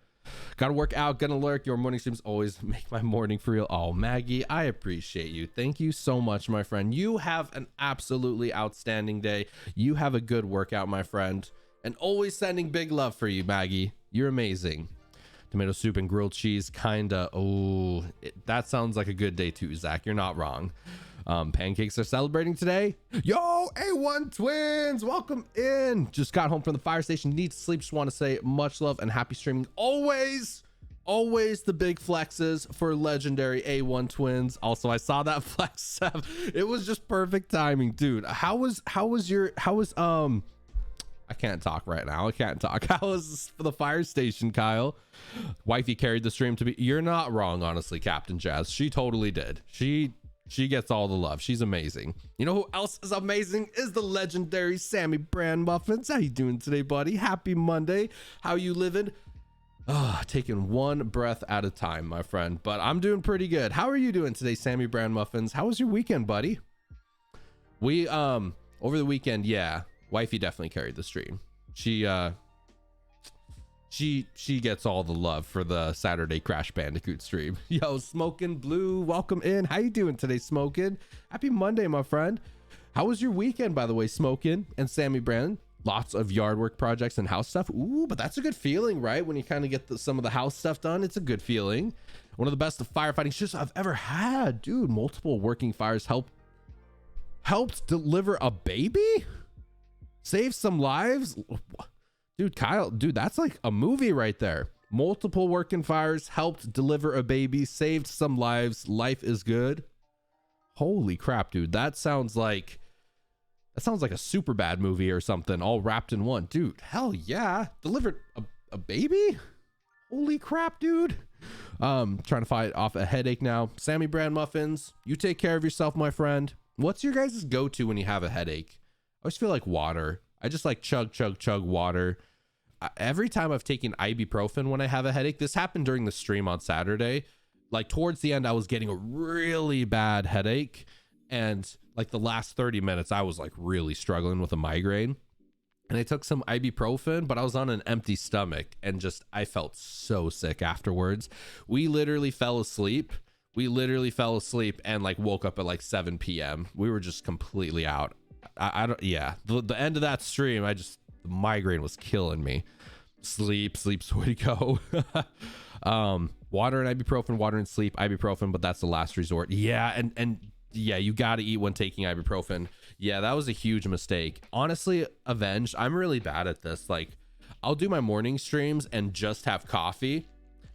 Gotta work out, gonna lurk. Your morning streams always make my morning for real. Oh, Maggie, I appreciate you. Thank you so much, my friend. You have an absolutely outstanding day. You have a good workout, my friend. And always sending big love for you, Maggie. You're amazing. Tomato soup and grilled cheese, kinda. Oh, that sounds like a good day too, Zach. You're not wrong. Pancakes are celebrating today. Yo, A1 twins, welcome in. Just got home from the fire station. Need to sleep. Just want to say much love and happy streaming. Always the big flexes for legendary A1 twins. Also, I saw that flex, Seth. It was just perfect timing, dude. How was I can't talk right now. I can't talk. How was the fire station, Kyle? Wifey carried the stream to be. You're not wrong, honestly, Captain Jazz. She totally did. She gets all the love. She's amazing. You know who else is amazing? Is the legendary Sammy Brand Muffins. How you doing today, buddy? Happy Monday. How you living? Taking one breath at a time, my friend. But I'm doing pretty good. How are you doing today, Sammy Brand Muffins? How was your weekend, buddy? We over the weekend, yeah. Wifey definitely carried the stream. She gets all the love for the Saturday Crash Bandicoot stream. Yo, Smokin' Blue, welcome in. How you doing today, Smokin'? Happy Monday, my friend. How was your weekend, by the way, Smokin' and Sammy Brand? Lots of yard work projects and house stuff. Ooh, but that's a good feeling, right? When you kind of get some of the house stuff done, it's a good feeling. One of the best firefighting shifts I've ever had. Dude, multiple working fires helped deliver a baby? Save some lives? Dude, Kyle, dude, that's like a movie right there. Multiple working fires helped deliver a baby, saved some lives. Life is good. Holy crap, dude. That sounds like a super bad movie or something, all wrapped in one. Dude, hell yeah. Delivered a baby? Holy crap, dude. Trying to fight off a headache now. Sammy Brand Muffins, you take care of yourself, my friend. What's your guys' go-to when you have a headache? I always feel like water. I just like chug water. Every time I've taken ibuprofen when I have a headache, this happened during the stream on Saturday. Like towards the end, I was getting a really bad headache. And like the last 30 minutes, I was like really struggling with a migraine. And I took some ibuprofen, but I was on an empty stomach and I felt so sick afterwards. We literally fell asleep. And like woke up at like 7 p.m. We were just completely out. I don't, yeah, the end of that stream, the migraine was killing me. Sleep's the way to go. Water and ibuprofen, water and sleep, ibuprofen, but that's the last resort. Yeah, and yeah, you got to eat when taking ibuprofen. Yeah, that was a huge mistake. Honestly, Avenged, I'm really bad at this. Like, I'll do my morning streams and just have coffee.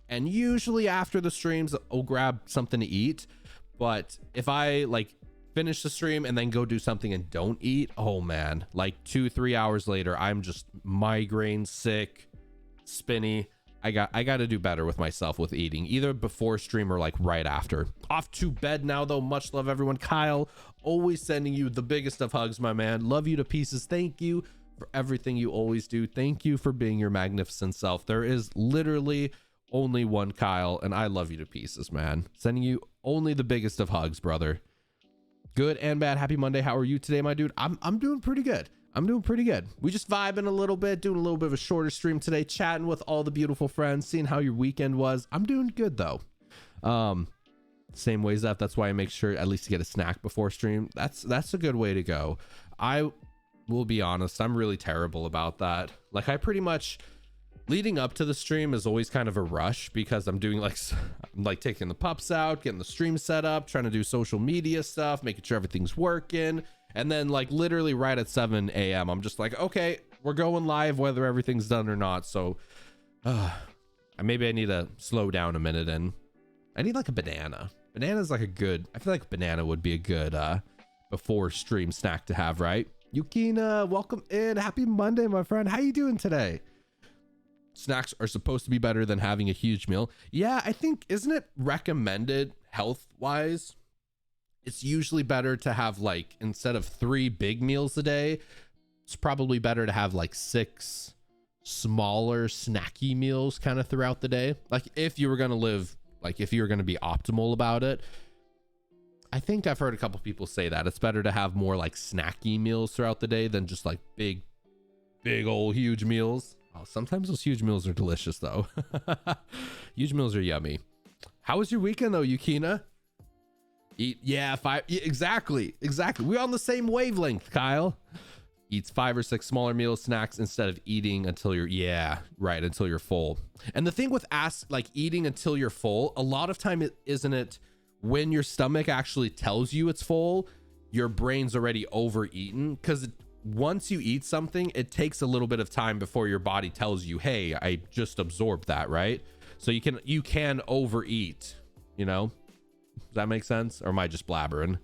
And usually after the streams, I'll grab something to eat. But if I like finish the stream and then go do something and don't eat, oh man, like 2-3 hours later, I'm just migraine, sick, spinny. I got to do better with myself with eating, either before stream or like right after. Off to bed now though. Much love, everyone. Kyle, always sending you the biggest of hugs, my man. Love you to pieces. Thank you for everything you always do. Thank you for being your magnificent self. There is literally only one Kyle, and I love you to pieces, man. Sending you only the biggest of hugs, brother. Good and bad. Happy Monday. How are you today, my dude? I'm doing pretty good. We just vibing a little bit, doing a little bit of a shorter stream today, chatting with all the beautiful friends, seeing how your weekend was. I'm doing good though. Same way, Zeph. That's why I make sure at least to get a snack before stream. That's a good way to go. I will be honest, I'm really terrible about that. Like, I pretty much, leading up to the stream is always kind of a rush because I'm doing I'm like taking the pups out, getting the stream set up, trying to do social media stuff, making sure everything's working. And then like literally right at 7 a.m. I'm just like, okay, we're going live whether everything's done or not. So maybe I need to slow down a minute, and I need like a banana. Banana's like I feel like banana would be a good before stream snack to have, right? Yukina, welcome in. Happy Monday, my friend. How you doing today? Snacks are supposed to be better than having a huge meal. Yeah, I think, isn't it recommended health wise? It's usually better to have, like, instead of 3 big meals a day, it's probably better to have like 6 smaller snacky meals kind of throughout the day. Like, if you were going to live, like if you're going to be optimal about it. I think I've heard a couple people say that it's better to have more like snacky meals throughout the day than just like big old huge meals. Oh, sometimes those huge meals are delicious though. Huge meals are yummy. How was your weekend though, Yukina? Exactly. We're on the same wavelength, Kyle. Eats 5 or 6 smaller meals, snacks, instead of eating until until you're full. And the thing with eating until you're full, a lot of time isn't it when your stomach actually tells you it's full, your brain's already overeaten, because once you eat something, it takes a little bit of time before your body tells you, hey, I just absorbed that, right? So you can overeat, you know? Does that make sense? Or am I just blabbering?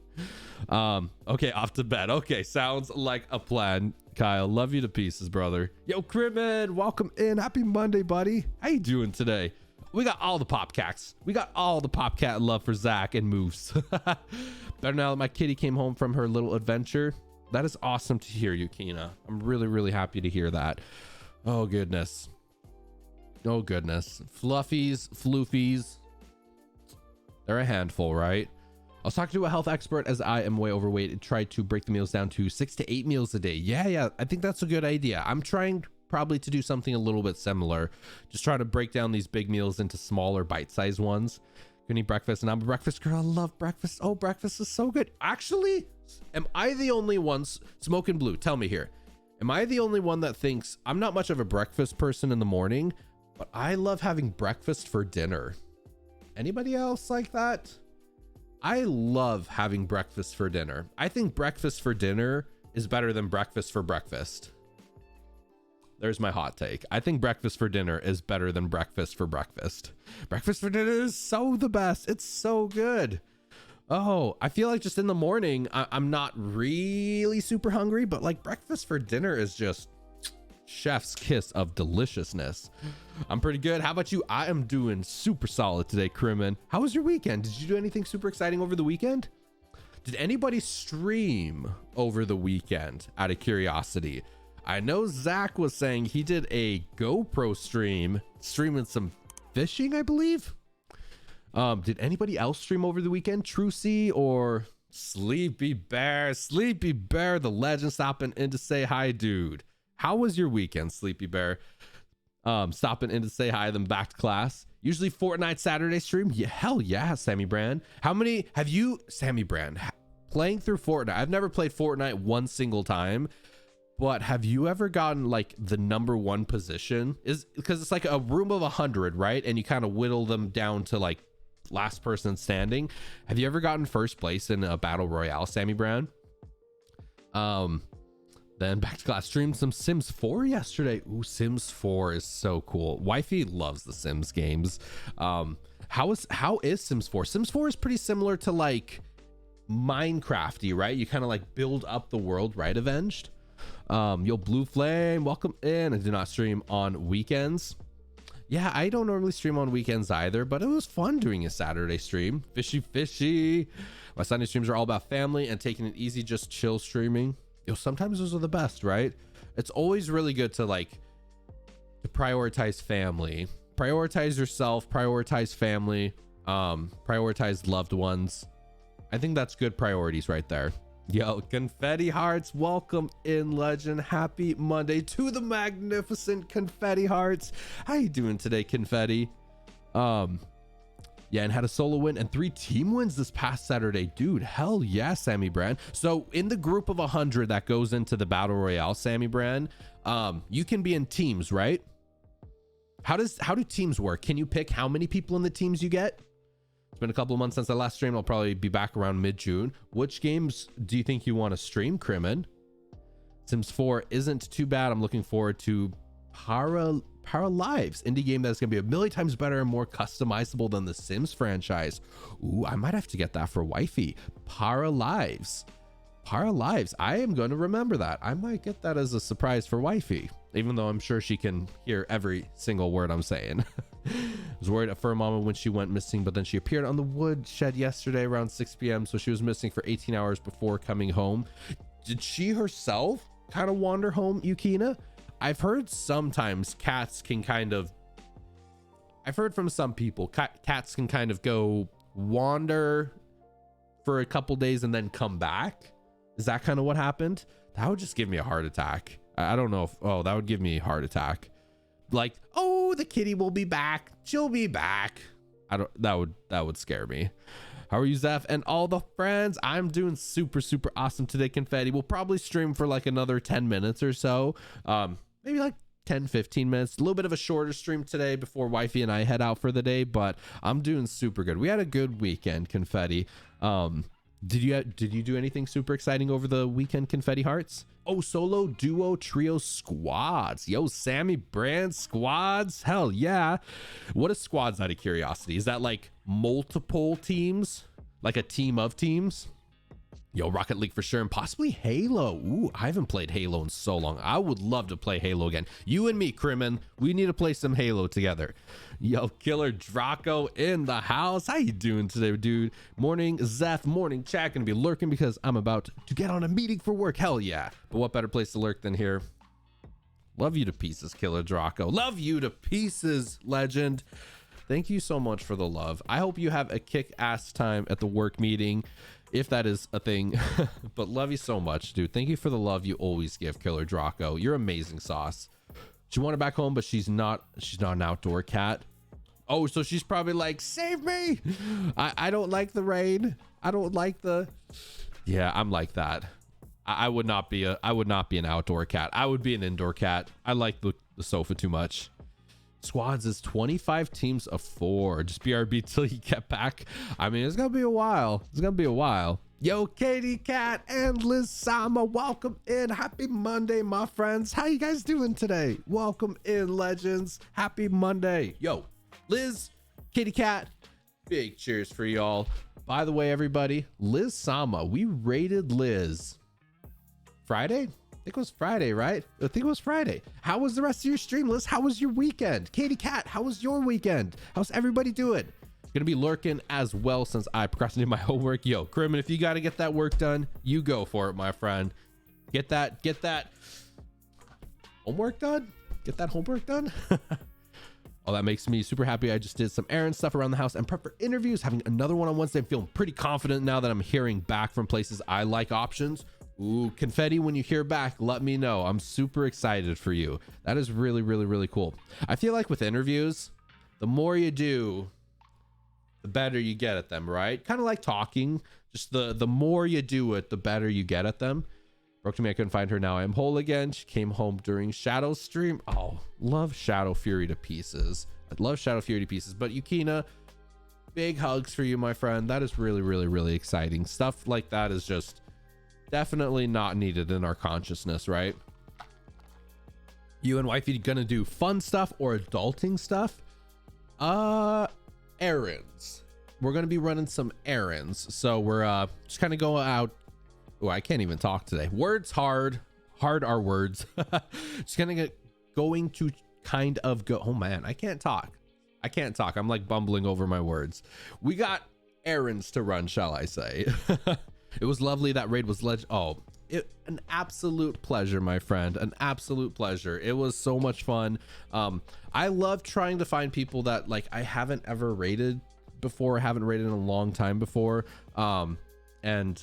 Okay, off to bed. Okay, sounds like a plan. Kyle, love you to pieces, brother. Yo, Cribbin, welcome in. Happy Monday, buddy. How you doing today? We got all the popcats. We got all the popcat love for Zach and Moose. Better now that my kitty came home from her little adventure. That is awesome to hear, Yukina. I'm really, really happy to hear that. Oh, goodness. Oh, goodness. Fluffies, floofies. They're a handful, right? I was talking to a health expert as I am way overweight and tried to break the meals down to 6 to 8 meals a day. Yeah. I think that's a good idea. I'm trying probably to do something a little bit similar. Just trying to break down these big meals into smaller bite-sized ones. Gonna eat breakfast, and I'm a breakfast girl. I love breakfast. Oh, breakfast is so good. Actually, am I the only one, Smoking Blue, tell me here. Am I the only one that thinks I'm not much of a breakfast person in the morning, but I love having breakfast for dinner? Anybody else like that? I love having breakfast for dinner. I think breakfast for dinner is better than breakfast for breakfast. There's my hot take. I think breakfast for dinner is better than breakfast for breakfast. Breakfast for dinner is so the best. It's so good. Oh, I feel like just in the morning, I'm not really super hungry, but like breakfast for dinner is just chef's kiss of deliciousness. I'm pretty good. How about you? I am doing super solid today, Crimin. How was your weekend? Did you do anything super exciting over the weekend? Did anybody stream over the weekend out of curiosity? I know Zach was saying he did a GoPro stream, streaming some fishing, I believe. Did anybody else stream over the weekend? Trucy or Sleepy Bear? Sleepy Bear, the legend, stopping in to say hi, dude. How was your weekend, Sleepy Bear? Stopping in to say hi, then back to class. Usually Fortnite Saturday stream. Yeah, hell yeah, Sammy Brand. How many have you, Sammy Brand, playing through Fortnite? I've never played Fortnite one single time, but have you ever gotten like the #1 position? Is because it's like a room of 100, right? And you kind of whittle them down to like last person standing. Have you ever gotten first place in a battle royale, Sammy Brand? Then back to class. Streamed some Sims 4 yesterday. Ooh, Sims 4 is so cool. Wifey loves the Sims games. How is Sims 4? Sims 4 is pretty similar to like Minecrafty, right? You kind of like build up the world, right? Avenged. Yo, Blue Flame, welcome in. I do not stream on weekends. Yeah, I don't normally stream on weekends either, but it was fun doing a Saturday stream. Fishy. My Sunday streams are all about family and taking it easy, just chill streaming. Yo, sometimes those are the best, right? It's always really good to like to prioritize family, prioritize yourself, prioritize family, prioritize loved ones. I think that's good priorities right there. Yo, Confetti Hearts, welcome in, legend. Happy Monday to the magnificent Confetti Hearts. How you doing today, Confetti? Yeah, and had a solo win and 3 team wins this past Saturday. Dude, hell yeah, Sammy Brand. So in the group of 100 that goes into the battle royale, Sammy Brand, you can be in teams, right? How do teams work? Can you pick how many people in the teams you get? It's been a couple of months since I last streamed. I'll probably be back around mid-June. Which games do you think you want to stream, Crimin? Sims 4 isn't too bad. I'm looking forward to Para Lives, indie game that's gonna be a million times better and more customizable than the Sims franchise. Ooh, I might have to get that for wifey. Para Lives. I am going to remember that. I might get that as a surprise for wifey, even though I'm sure she can hear every single word I'm saying. I was worried for a moment when she went missing, but then she appeared on the woodshed yesterday around 6 p.m. So she was missing for 18 hours before coming home. Did she herself kind of wander home, Yukina? I've heard sometimes cats can kind of, I've heard from some people, cats can kind of go wander for a couple days and then come back. Is that kind of what happened? That would just give me a heart attack. I don't know if, oh, that would give me a heart attack. Like, oh, the kitty will be back. She'll be back. That would scare me. How are you, Zeph? And all the friends? I'm doing super, super awesome today, Confetti. We'll probably stream for like another 10 minutes or so. Maybe like 10-15 minutes, a little bit of a shorter stream today before wifey and I head out for the day, but I'm doing super good. We had a good weekend, Confetti. Did you do anything super exciting over the weekend, Confetti Hearts? Oh, solo, duo, trio, squads. Yo, Sammy Brand squads. Hell yeah. What is squads, out of curiosity? Is that like multiple teams, like a team of teams? Yo, Rocket League for sure, and possibly Halo. Ooh, I haven't played Halo in so long. I would love to play Halo again. You and me, Crimin, we need to play some Halo together. Yo, Killer Draco in the house. How you doing today, dude? Morning, Zeph. Morning, chat. Gonna be lurking because I'm about to get on a meeting for work. Hell yeah. But what better place to lurk than here? Love you to pieces, Killer Draco. Love you to pieces, legend. Thank you so much for the love. I hope you have a kick-ass time at the work meeting, if that is a thing. But love you so much, dude. Thank you for the love you always give, Killer Draco. You're amazing sauce. She wanted back home, but she's not an outdoor cat. Oh, so she's probably like, save me. I don't like the rain. I don't like the, yeah, I'm like that. I would not be an outdoor cat. I would be an indoor cat. I like the sofa too much. Squads is 25 teams of 4. Just BRB till you get back. I mean, it's gonna be a while. Yo, Katie Cat and Liz Sama, welcome in. Happy Monday, my friends. How you guys doing today? Welcome in, legends. Happy Monday. Yo, Liz, Katie Cat, big cheers for y'all. By the way, everybody, Liz Sama, we rated Liz Friday. I think it was Friday, right? I think it was Friday. How was the rest of your stream, Liz? How was your weekend? Katie Cat, how was your weekend? How's everybody doing? Gonna be lurking as well since I procrastinated my homework. Yo, Crimin, if you got to get that work done, you go for it, my friend. Get that homework done. Get that homework done. Oh, that makes me super happy. I just did some errand stuff around the house and prep for interviews. Having another one on Wednesday. I'm feeling pretty confident now that I'm hearing back from places I like options. Ooh, Confetti, when you hear back, let me know. I'm super excited for you. That is really, really, really cool. I feel like with interviews, the more you do, the better you get at them, right? Kind of like talking. Just the more you do it, the better you get at them. Broke to me, I couldn't find her. Now I am whole again. She came home during Shadow stream. Oh, love Shadow Fury to pieces. I love Shadow Fury to pieces. But Yukina, big hugs for you, my friend. That is really, really, really exciting. Stuff like that is just definitely not needed in our consciousness, right? You and wifey gonna do fun stuff or adulting stuff? Errands. We're gonna be running some errands, so we're just kind of going out. Oh, I can't even talk today. Words hard are words. Just going to kind of go. Oh man, I can't talk. I'm like bumbling over my words. We got errands to run, shall I say? It was lovely. That raid was an absolute pleasure, my friend. An absolute pleasure. It was so much fun. I love trying to find people that like I haven't ever raided before, haven't raided in a long time before. And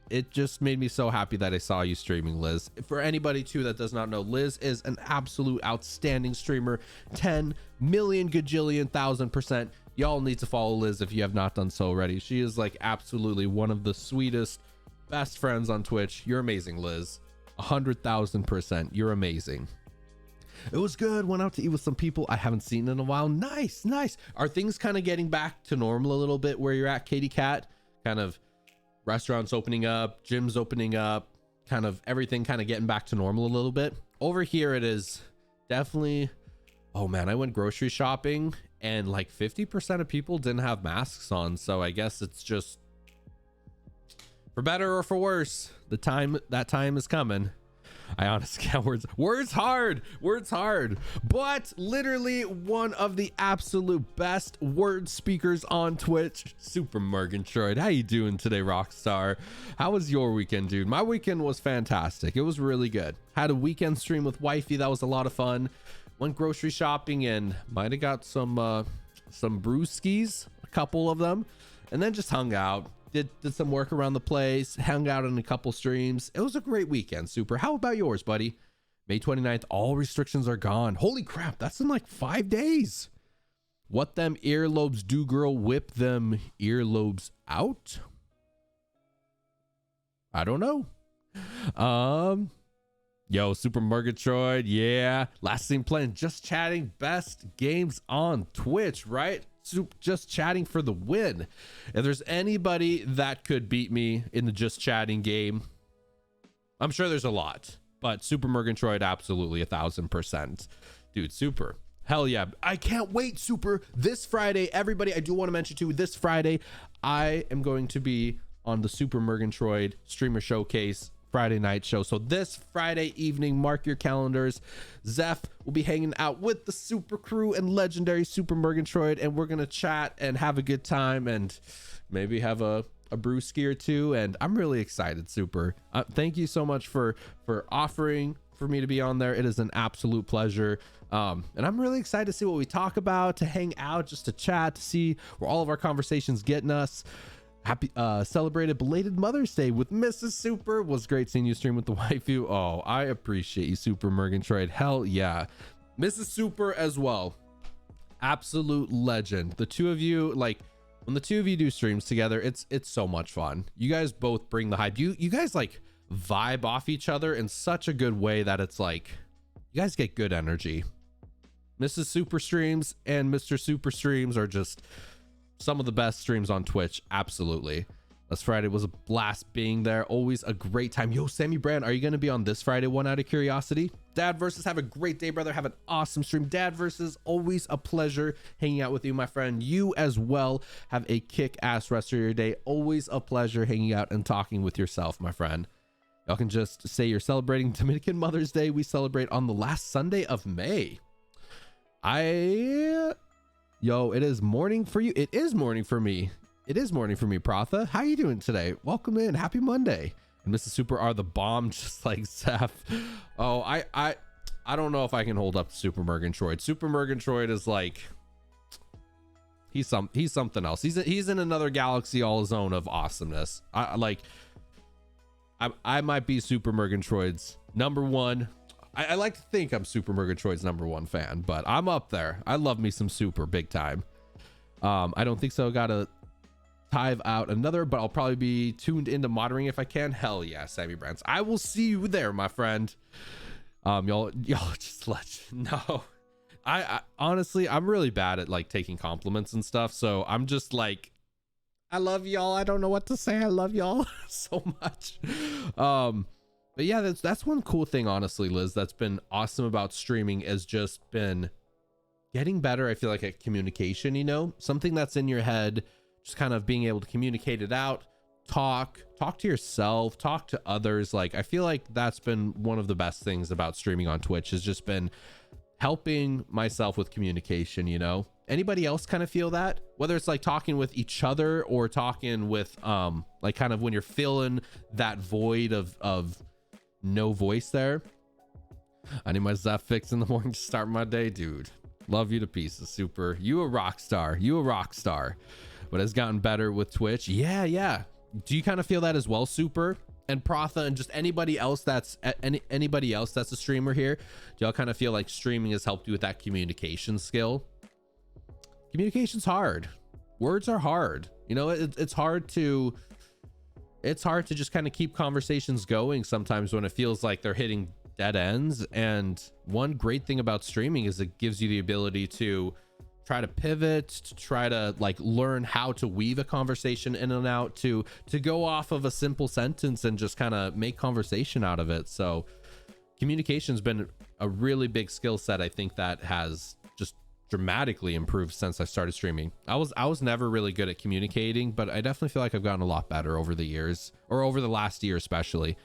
it just made me so happy that I saw you streaming, Liz. For anybody too that does not know, Liz is an absolute outstanding streamer. 10 million gajillion 1000%. Y'all need to follow Liz if you have not done so already. She is like absolutely one of the sweetest, best friends on Twitch. You're amazing, Liz. 100,000%. You're amazing. It was good. Went out to eat with some people I haven't seen in a while. Nice. Are things kind of getting back to normal a little bit where you're at, Katie Cat? Kind of restaurants opening up, gyms opening up, kind of everything kind of getting back to normal a little bit. Over here it is definitely, oh man, I went grocery shopping and like 50% of people didn't have masks on. So I guess it's just for better or for worse. That time is coming. I honestly can't words hard, but literally one of the absolute best word speakers on Twitch, Super Murgatroyd. How you doing today, Rockstar? How was your weekend, dude? My weekend was fantastic. It was really good. Had a weekend stream with wifey. That was a lot of fun. Went grocery shopping and might have got some brewskis, a couple of them, and then just hung out. Did some work around the place, hung out in a couple streams. It was a great weekend, Super. How about yours, buddy? May 29th, all restrictions are gone. Holy crap, that's in like 5 days. What them earlobes do, girl? Whip them earlobes out? I don't know. Yo, Super Murgatroyd, yeah. Last thing playing, just chatting, best games on Twitch, right? Just chatting for the win. If there's anybody that could beat me in the just chatting game, I'm sure there's a lot, but Super Murgatroyd, absolutely 1,000%. Dude, Super. Hell yeah. I can't wait, Super. This Friday, everybody, I do want to mention too, this Friday, I am going to be on the Super Murgatroyd Streamer Showcase Friday night show. So this Friday evening, mark your calendars. Zeph will be hanging out with the super crew and legendary Super Murgatroyd, and we're gonna chat and have a good time and maybe have a brewski or two. And I'm really excited, Super. Thank you so much for offering for me to be on there. It is an absolute pleasure. And I'm really excited to see what we talk about, to hang out, just to chat, to see where all of our conversations getting us. Happy celebrated belated Mother's Day with Mrs. Super. Was great seeing you stream with the waifu. Oh, I appreciate you, Super Murgatroyd. Hell yeah. Mrs. Super as well. Absolute legend. The two of you, like when the two of you do streams together, it's so much fun. You guys both bring the hype. You guys like vibe off each other in such a good way that it's like you guys get good energy. Mrs. Super streams and Mr. Super streams are just some of the best streams on Twitch. Absolutely. Last Friday was a blast being there. Always a great time. Yo, Sammy Brand, are you going to be on this Friday one out of curiosity? Dad versus, have a great day, brother. Have an awesome stream. Dad versus, always a pleasure hanging out with you, my friend. You as well. Have a kick-ass rest of your day. Always a pleasure hanging out and talking with yourself, my friend. Y'all can just say you're celebrating Dominican Mother's Day. We celebrate on the last Sunday of May. Yo, it is morning for you. It is morning for me. It is morning for me, Pratha. How you doing today? Welcome in. Happy Monday. And Mrs. Super are the bomb, just like Zeph. Oh, I don't know if I can hold up to Super Murgatroyd. Super Murgatroyd is like, he's something else. He's in another galaxy all his own of awesomeness. I might be Super Murgatroyd's number one. I like to think I'm Super Murgatroyd's number one fan, but I'm up there. I love me some Super big time. I don't think so. Gotta tithe out another, but I'll probably be tuned into monitoring if I can. Hell yeah, Sammy Brands. I will see you there, my friend. Y'all just no. I honestly, I'm really bad at like taking compliments and stuff, so I'm just like, I love y'all. I don't know what to say. I love y'all so much. But yeah, that's one cool thing, honestly, Liz, that's been awesome about streaming, has just been getting better. I feel like at communication, you know, something that's in your head, just kind of being able to communicate it out, talk to yourself, talk to others. Like, I feel like that's been one of the best things about streaming on Twitch, has just been helping myself with communication, you know. Anybody else kind of feel that, whether it's like talking with each other or talking with like kind of when you're filling that void of no voice there? I need my Zeph fix in the morning to start my day, dude. Love you to pieces, Super. You a rock star. But has gotten better with Twitch. Yeah. Do you kind of feel that as well, Super? And Pratha and just anybody else that's a streamer here, do y'all kind of feel like streaming has helped you with that communication skill? communication's hard. Words are hard. You know, it's hard to just kind of keep conversations going sometimes when it feels like they're hitting dead ends. And one great thing about streaming is it gives you the ability to try to pivot, to try to like learn how to weave a conversation in and out, to go off of a simple sentence and just kind of make conversation out of it. So communication's been a really big skill set. I think that has just dramatically improved since I started streaming. I was never really good at communicating, but I definitely feel like I've gotten a lot better over the years, or over the last year especially.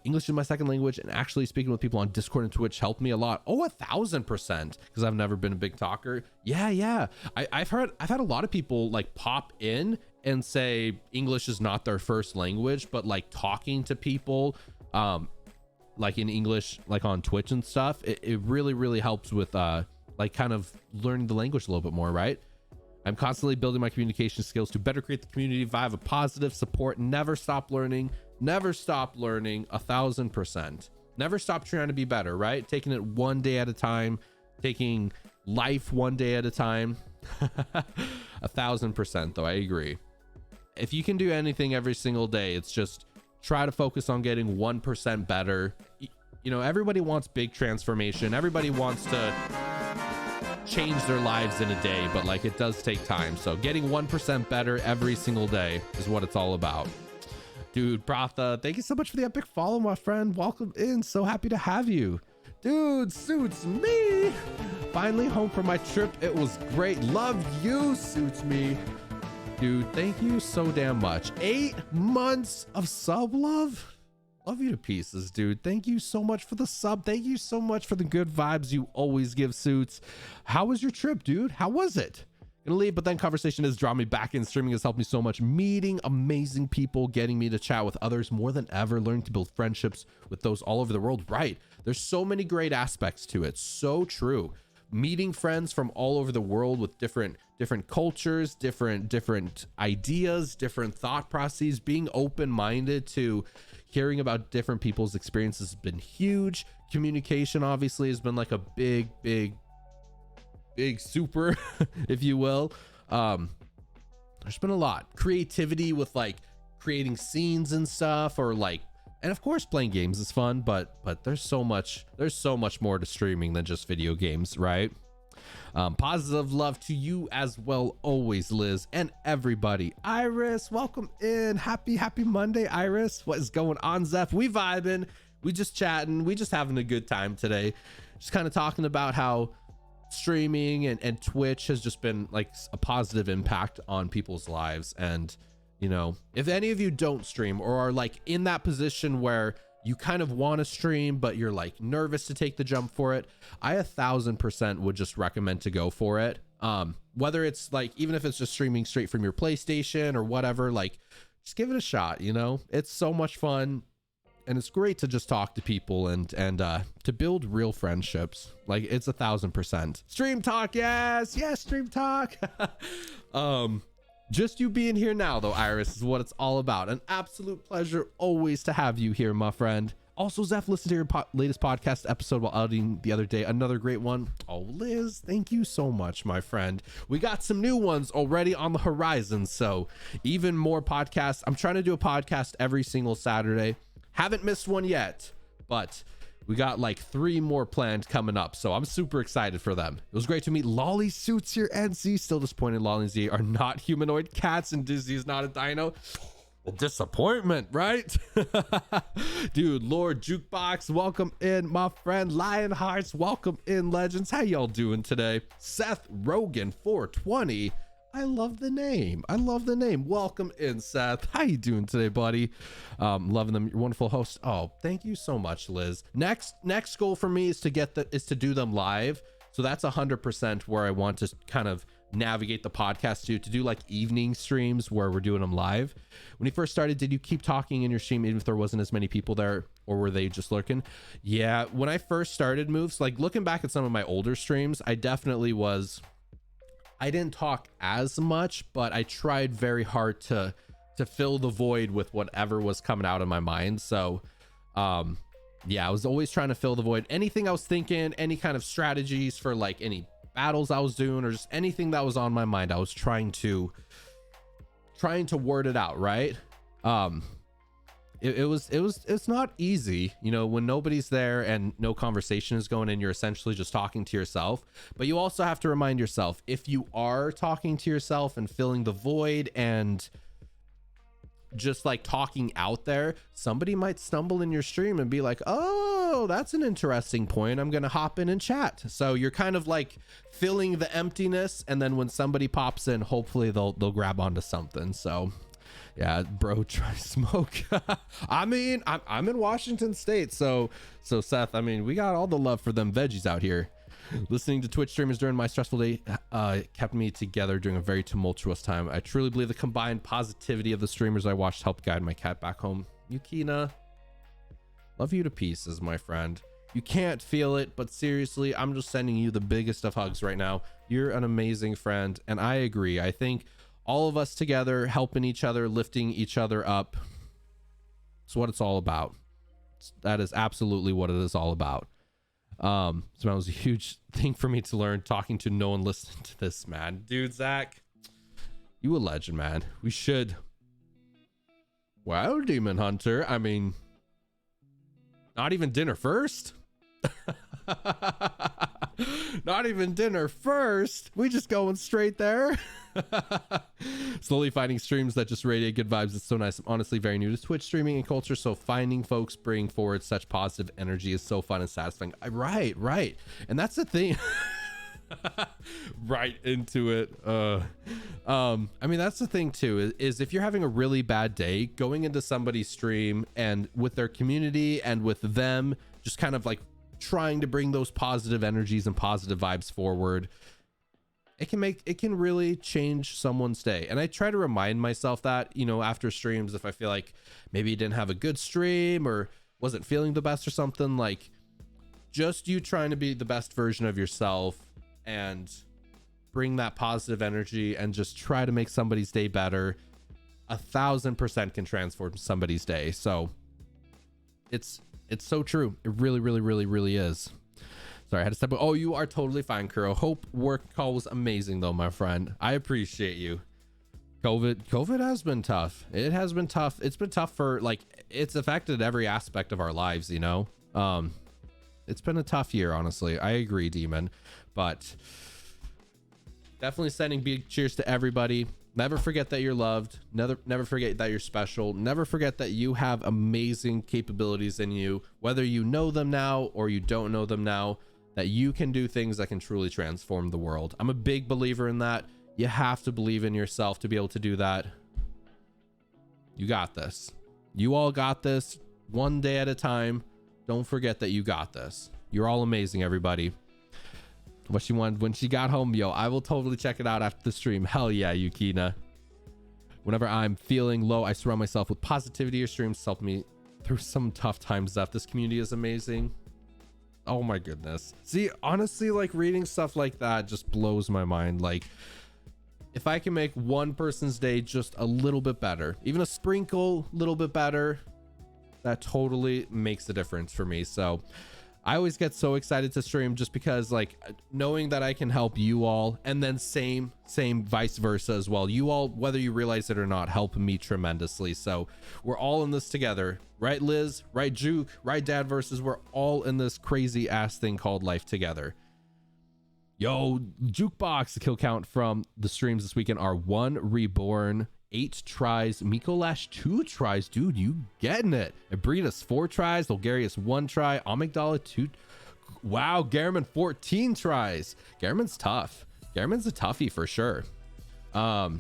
English is my second language, and actually speaking with people on Discord and Twitch helped me a lot. Oh, 1,000%, because I've never been a big talker. Yeah. I've had a lot of people like pop in and say English is not their first language, but like talking to people like in English, like on Twitch and stuff, it really helps with like kind of learning the language a little bit more, right? I'm constantly building my communication skills to better create the community vibe of positive support. Never stop learning. 1,000%. Never stop trying to be better, right? Taking it one day at a time, taking life one day at a time. 1,000% though, I agree. If you can do anything every single day, it's just try to focus on getting 1% better. You know, everybody wants big transformation. Everybody wants to change their lives in a day, but like it does take time. So getting 1% better every single day is what it's all about. Dude, Pratha, thank you so much for the epic follow, my friend. Welcome in. So happy to have you. Dude, suits me. Finally home from my trip. It was great. Love you, suits me. Dude, thank you so damn much. 8 months of sub love. Love you to pieces, dude. Thank you so much for the sub. Thank you so much for the good vibes you always give, suits. How was your trip, dude? How was it? Gonna leave, but then conversation has drawn me back in. Streaming has helped me so much. Meeting amazing people, getting me to chat with others more than ever, learning to build friendships with those all over the world. Right. There's so many great aspects to it. So true. Meeting friends from all over the world with different cultures, different ideas, different thought processes, being open-minded to hearing about different people's experiences has been huge. Communication obviously has been like a big super, if you will. There's been a lot. Creativity with like creating scenes and stuff, or like, and of course playing games is fun, but there's so much more to streaming than just video games, right? Positive love to you as well always, Liz, and everybody. Iris, welcome in. Happy Monday, Iris. What is going on, Zeph? We vibing, we just chatting, we just having a good time today, just kind of talking about how streaming and Twitch has just been like a positive impact on people's lives. And you know, if any of you don't stream or are like in that position where you kind of want to stream but you're like nervous to take the jump for it, I 1,000% would just recommend to go for it. Whether it's like, even if it's just streaming straight from your PlayStation or whatever, like just give it a shot. You know, it's so much fun. And it's great to just talk to people and to build real friendships. Like it's 1,000%. Stream talk, yes, stream talk. Just you being here now though, Iris, is what it's all about. An absolute pleasure always to have you here, my friend. Also, Zeph, listen to your latest podcast episode while outing the other day. Another great one. Oh, Liz, thank you so much, my friend. We got some new ones already on the horizon, so even more podcasts. I'm trying to do a podcast every single Saturday. Haven't missed one yet, but we got like 3 more planned coming up, so I'm super excited for them. It was great to meet Lolly Suits here, NC. Still disappointed Lolly and Z are not humanoid cats and Disney is not a dino. A disappointment, right? Dude, Lord Jukebox, welcome in, my friend. Lionhearts, welcome in, legends. How y'all doing today? Seth Rogan 420. I love the name. Welcome in, Seth. How you doing today, buddy? Loving them. Your wonderful host. Oh, thank you so much, Liz. Next goal for me is to do them live. So that's 100% where I want to kind of navigate the podcast to do like evening streams where we're doing them live. When you first started, did you keep talking in your stream even if there wasn't as many people there, or were they just lurking? Yeah, when I first started moves, like looking back at some of my older streams, I didn't talk as much, but I tried very hard to fill the void with whatever was coming out of my mind. So yeah, I was always trying to fill the void. Anything I was thinking, any kind of strategies for like any battles I was doing or just anything that was on my mind. I was trying to word it out, right? It's not easy, you know, when nobody's there and no conversation is going and you're essentially just talking to yourself. But you also have to remind yourself, if you are talking to yourself and filling the void and just like talking out there, somebody might stumble in your stream and be like, oh, that's an interesting point, I'm gonna hop in and chat. So you're kind of like filling the emptiness, and then when somebody pops in, hopefully they'll grab onto something. So yeah, bro, try smoke. I mean, I'm in Washington State, so Seth, I mean, we got all the love for them veggies out here. Listening to Twitch streamers during my stressful day kept me together during a very tumultuous time. I truly believe the combined positivity of the streamers I watched helped guide my cat back home. Yukina, love you to pieces, my friend. You can't feel it, but seriously, I'm just sending you the biggest of hugs right now. You're an amazing friend, and I agree. I think all of us together, helping each other, lifting each other up, it's what it's all about. That is absolutely what it is all about. So that was a huge thing for me to learn, talking to no one listening to this, man. Dude, Zach, you a legend, man. We should. Well, Demon Hunter, I mean, not even dinner first. Not even dinner first. We just going straight there. Slowly finding streams that just radiate good vibes. It's so nice. I'm honestly very new to Twitch streaming and culture, so finding folks bring forward such positive energy is so fun and satisfying. Right. And that's the thing. Right into it. I mean, that's the thing too, is if you're having a really bad day, going into somebody's stream and with their community and with them just kind of like trying to bring those positive energies and positive vibes forward, it can really change someone's day. And I try to remind myself that, you know, after streams, if I feel like maybe you didn't have a good stream or wasn't feeling the best or something, like just you trying to be the best version of yourself and bring that positive energy and just try to make somebody's day better, 1000% can transform somebody's day. So it's so true. It really is. Sorry, I had to step. Oh, you are totally fine, Kuro. Hope work call was amazing though, my friend. I appreciate you. COVID has been tough. It has been tough. It's been tough for, like, it's affected every aspect of our lives, you know. It's been a tough year, honestly. I agree, Demon, but definitely sending big cheers to everybody. Never forget that you're loved. Never forget that you're special. Never forget that you have amazing capabilities in you, whether you know them now or you don't know them now, that you can do things that can truly transform the world. I'm a big believer in that. You have to believe in yourself to be able to do that. You got this. You all got this, one day at a time. Don't forget that you got this. You're all amazing, everybody. What she wanted when she got home, yo, I will totally check it out after the stream. Hell yeah, Yukina. Whenever I'm feeling low, I surround myself with positivity. Your streams help me through some tough times. Zeph, this community is amazing. Oh my goodness. See, honestly, like, reading stuff like that just blows my mind. Like, if I can make one person's day just a little bit better, even a sprinkle little bit better, that totally makes a difference for me. So I always get so excited to stream just because, like, knowing that I can help you all, and then same vice versa as well. You all, whether you realize it or not, help me tremendously. So we're all in this together, right, Liz? Right, Juke? Right, Dad? Versus we're all in this crazy ass thing called life together. Yo, Jukebox, the kill count from the streams this weekend are 1 reborn, 8 tries, Mikolash 2 tries. Dude, you getting it. Abritas 4 tries, Bulgarius 1 try, Amygdala 2. Wow, Garmin 14 tries. Garmin's tough. Garmin's a toughie for sure. Yeah,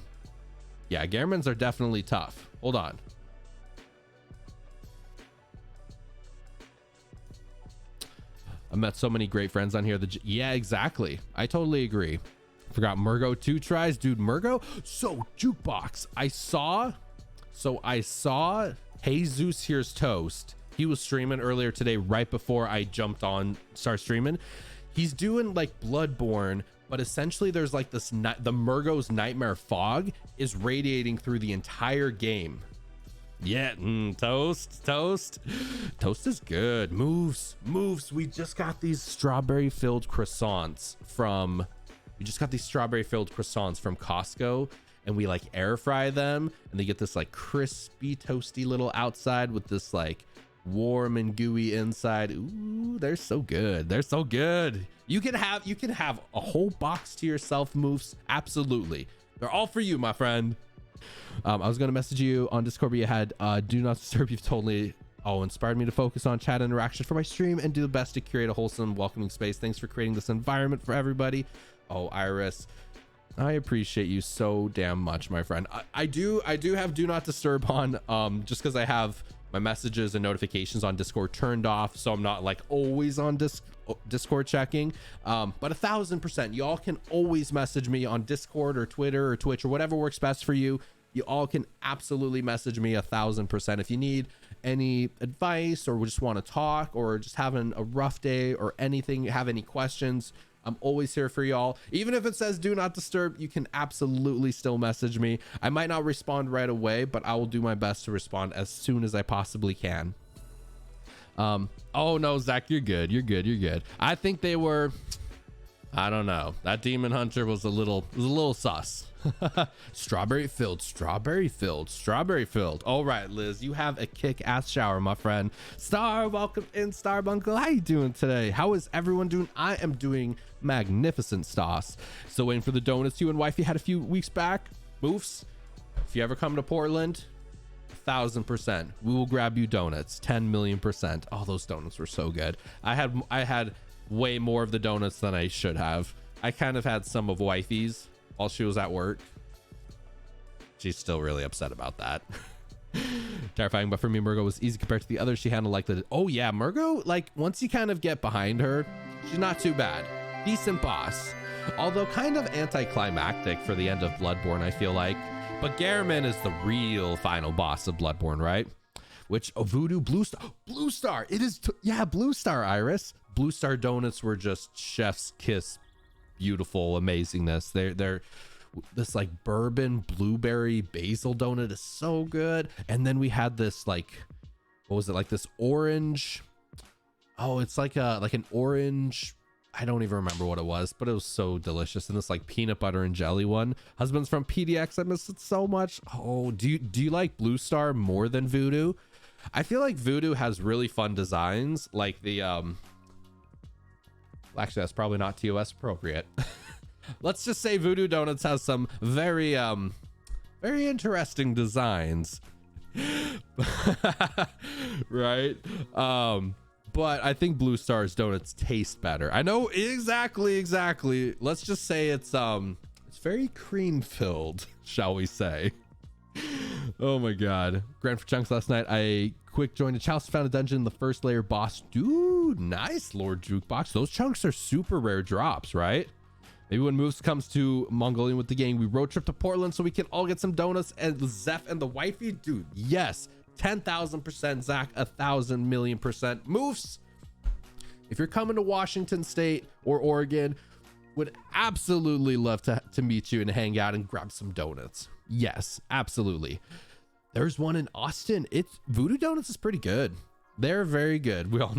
Garmins are definitely tough. Hold on. I met so many great friends on here. Yeah, exactly. I totally agree. Forgot Murgo 2 tries. Dude, Murgo. So Jukebox. I saw Jesus Here's Toast. He was streaming earlier today right before I jumped on start streaming. He's doing like Bloodborne, but essentially there's like this the Murgo's nightmare fog is radiating through the entire game. Yeah, toast is good. Moves. We just got these strawberry filled croissants from We just got these strawberry filled croissants from Costco, and we like air fry them, and they get this like crispy, toasty little outside with this like warm and gooey inside. Ooh, they're so good. They're so good. You can have a whole box to yourself, Moofs. Absolutely. They're all for you, my friend. I was going to message you on Discord, but you had do not disturb. You've totally inspired me to focus on chat interaction for my stream and do the best to curate a wholesome, welcoming space. Thanks for creating this environment for everybody. Oh, Iris, I appreciate you so damn much, my friend. I do have do not disturb on, just because I have my messages and notifications on Discord turned off, so I'm not like always on Discord checking. But 1000%, y'all can always message me on Discord or Twitter or Twitch or whatever works best for you. You all can absolutely message me 1000% if you need any advice or just want to talk or just having a rough day or anything, have any questions. I'm always here for y'all. Even if it says do not disturb, you can absolutely still message me. I might not respond right away, but I will do my best to respond as soon as I possibly can. Oh no, Zach, you're good. You're good. I think they were, I don't know. That demon hunter was a little sus. Strawberry filled. All right, Liz, you have a kick-ass shower, my friend. Star, welcome in, Starbuncle. How you doing today? How is everyone doing? I am doing magnificent, Stas. Still waiting for the donuts you and wifey had a few weeks back. Moofs, if you ever come to Portland, 1000%, we will grab you donuts. 10 million %. Oh, those donuts were so good. I had way more of the donuts than I should have. I kind of had some of wifey's while she was at work. She's still really upset about that. Terrifying, but for me, Murgo was easy compared to the others. She handled like the, oh yeah, Murgo, like once you kind of get behind her, she's not too bad. Decent boss, although kind of anticlimactic for the end of Bloodborne, I feel like. But Gehrman is the real final boss of Bloodborne, right? Which, Voodoo, Blue Star, it is, yeah, Blue Star, Iris. Blue Star donuts were just chef's kiss, beautiful amazingness. They're this like bourbon blueberry basil donut is so good. And then we had this like, what was it, like this orange, oh, it's like an orange, I don't even remember what it was, but it was so delicious. And this like peanut butter and jelly one. Husbands from PDX, I miss it so much. Oh, do you like Blue Star more than Voodoo? I feel like Voodoo has really fun designs, like the actually, that's probably not TOS appropriate. Let's just say Voodoo Donuts has some very interesting designs. Right? But I think Blue Star's donuts taste better. I know exactly. Let's just say it's very cream filled, shall we say. Oh my god. Grand for chunks last night. I quick joined a chalice, found a dungeon, the first layer boss. Dude, nice, Lord Jukebox. Those chunks are super rare drops, right? Maybe when Moose comes to Mongolian with the gang, we road trip to Portland so we can all get some donuts and Zeph and the wifey. Dude, yes. 10,000%, Zach, 1,000 million %. Moose, if you're coming to Washington State or Oregon, would absolutely love to meet you and hang out and grab some donuts. Yes, absolutely. There's one in Austin. It's Voodoo Donuts is pretty good. They're very good. We all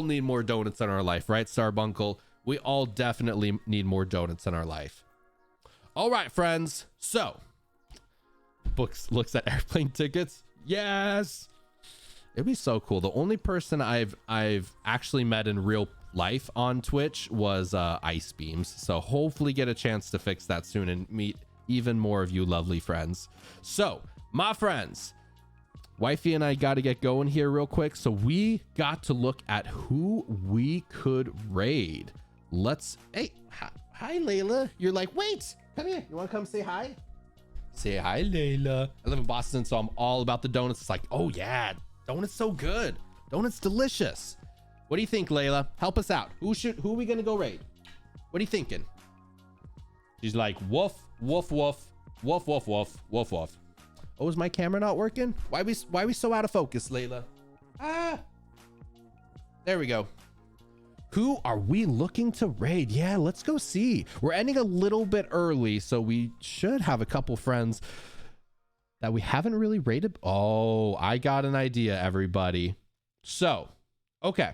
need more donuts in our life, right, Starbuncle? We all definitely need more donuts in our life. All right, friends. So, Books looks at airplane tickets. Yes. It'd be so cool. The only person I've actually met in real life on Twitch was Ice Beams. So hopefully get a chance to fix that soon and meet even more of you lovely friends. So, my friends, wifey and I got to get going here real quick. So we got to look at who we could raid. Hey, hi, Layla. You're like, wait, come here. You want to come say hi? Say hi, Layla. I live in Boston, so I'm all about the donuts. It's like, oh yeah, donuts so good. Donuts delicious. What do you think, Layla? Help us out. Who are we gonna go raid? What are you thinking? She's like, woof, woof, woof, woof, woof, woof, woof, woof. Oh, is my camera not working? Why we so out of focus, Layla? There we go. Who are we looking to raid? Yeah, let's go see. We're ending a little bit early, so we should have a couple friends that we haven't really raided. Oh, I got an idea, everybody. So, okay.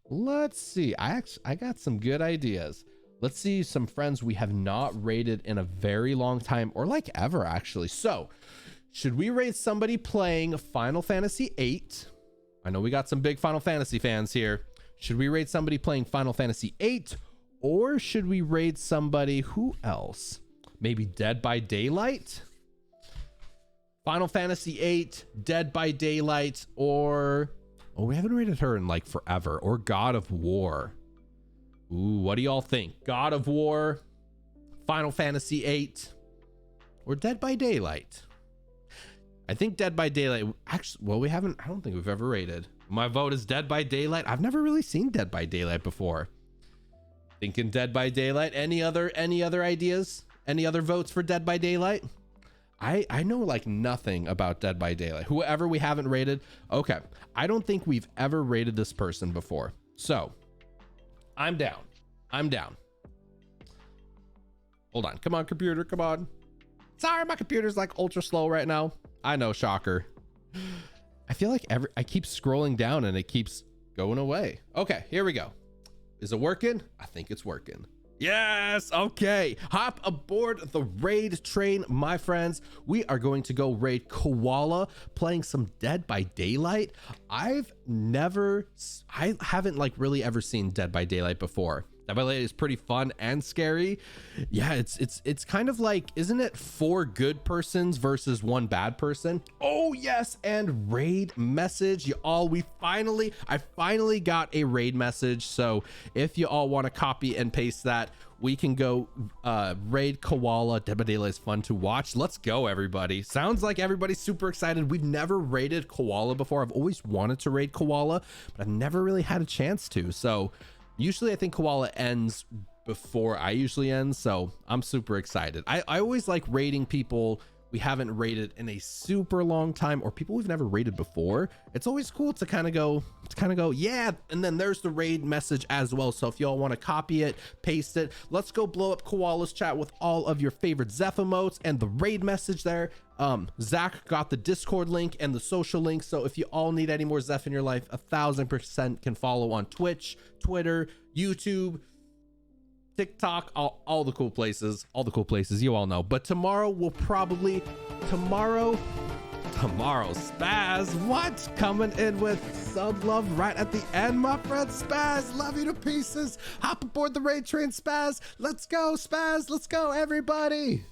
Let's see. I got some good ideas. Let's see some friends we have not raided in a very long time, or like ever actually. So should we raid somebody playing Final Fantasy VIII? I know we got some big Final Fantasy fans here. Should we raid somebody playing Final Fantasy VIII, or should we raid somebody, who else? Maybe Dead by Daylight? Final Fantasy VIII, Dead by Daylight, or, oh, we haven't rated her in like forever, or God of War. Ooh, what do y'all think? God of War, Final Fantasy VIII, or Dead by Daylight? I think Dead by Daylight, actually, well, we haven't, I don't think we've ever rated. My vote is Dead by Daylight. I've never really seen Dead by Daylight before. Thinking Dead by Daylight. Any other ideas? Any other votes for Dead by Daylight? I know like nothing about Dead by Daylight. Whoever we haven't rated. Okay. I don't think we've ever rated this person before. So I'm down. I'm down. Hold on. Come on, computer. Come on. Sorry, my computer's like ultra slow right now. I know, shocker. I feel like I keep scrolling down and it keeps going away. Okay, here we go. Is it working? I think it's working. Yes. Okay. Hop aboard the raid train, my friends. We are going to go raid Koala, playing some Dead by Daylight. I haven't like really ever seen Dead by Daylight before. Dead by Daylight is pretty fun and scary. Yeah, it's kind of like, isn't it 4 good persons versus 1 bad person? Oh yes, and raid message, y'all. I finally got a raid message. So if you all want to copy and paste that, we can go raid Koala. Dead by Daylight is fun to watch. Let's go, everybody. Sounds like everybody's super excited. We've never raided Koala before. I've always wanted to raid Koala, but I've never really had a chance to. So usually I think Koala ends before I usually end, so I'm super excited. I always like raiding people we haven't raided in a super long time, or people we've never raided before. It's always cool to kind of go, yeah. And then there's the raid message as well. So if y'all want to copy it, paste it, let's go blow up Koala's chat with all of your favorite Zeph emotes and the raid message there. Zach got the Discord link and the social link. So if you all need any more Zeph in your life, 1000% can follow on Twitch, Twitter, YouTube, TikTok, all the cool places, you all know. But tomorrow Spaz, what? Coming in with sub love right at the end, my friend. Spaz, love you to pieces. Hop aboard the raid train, Spaz. Let's go, Spaz. Let's go, everybody.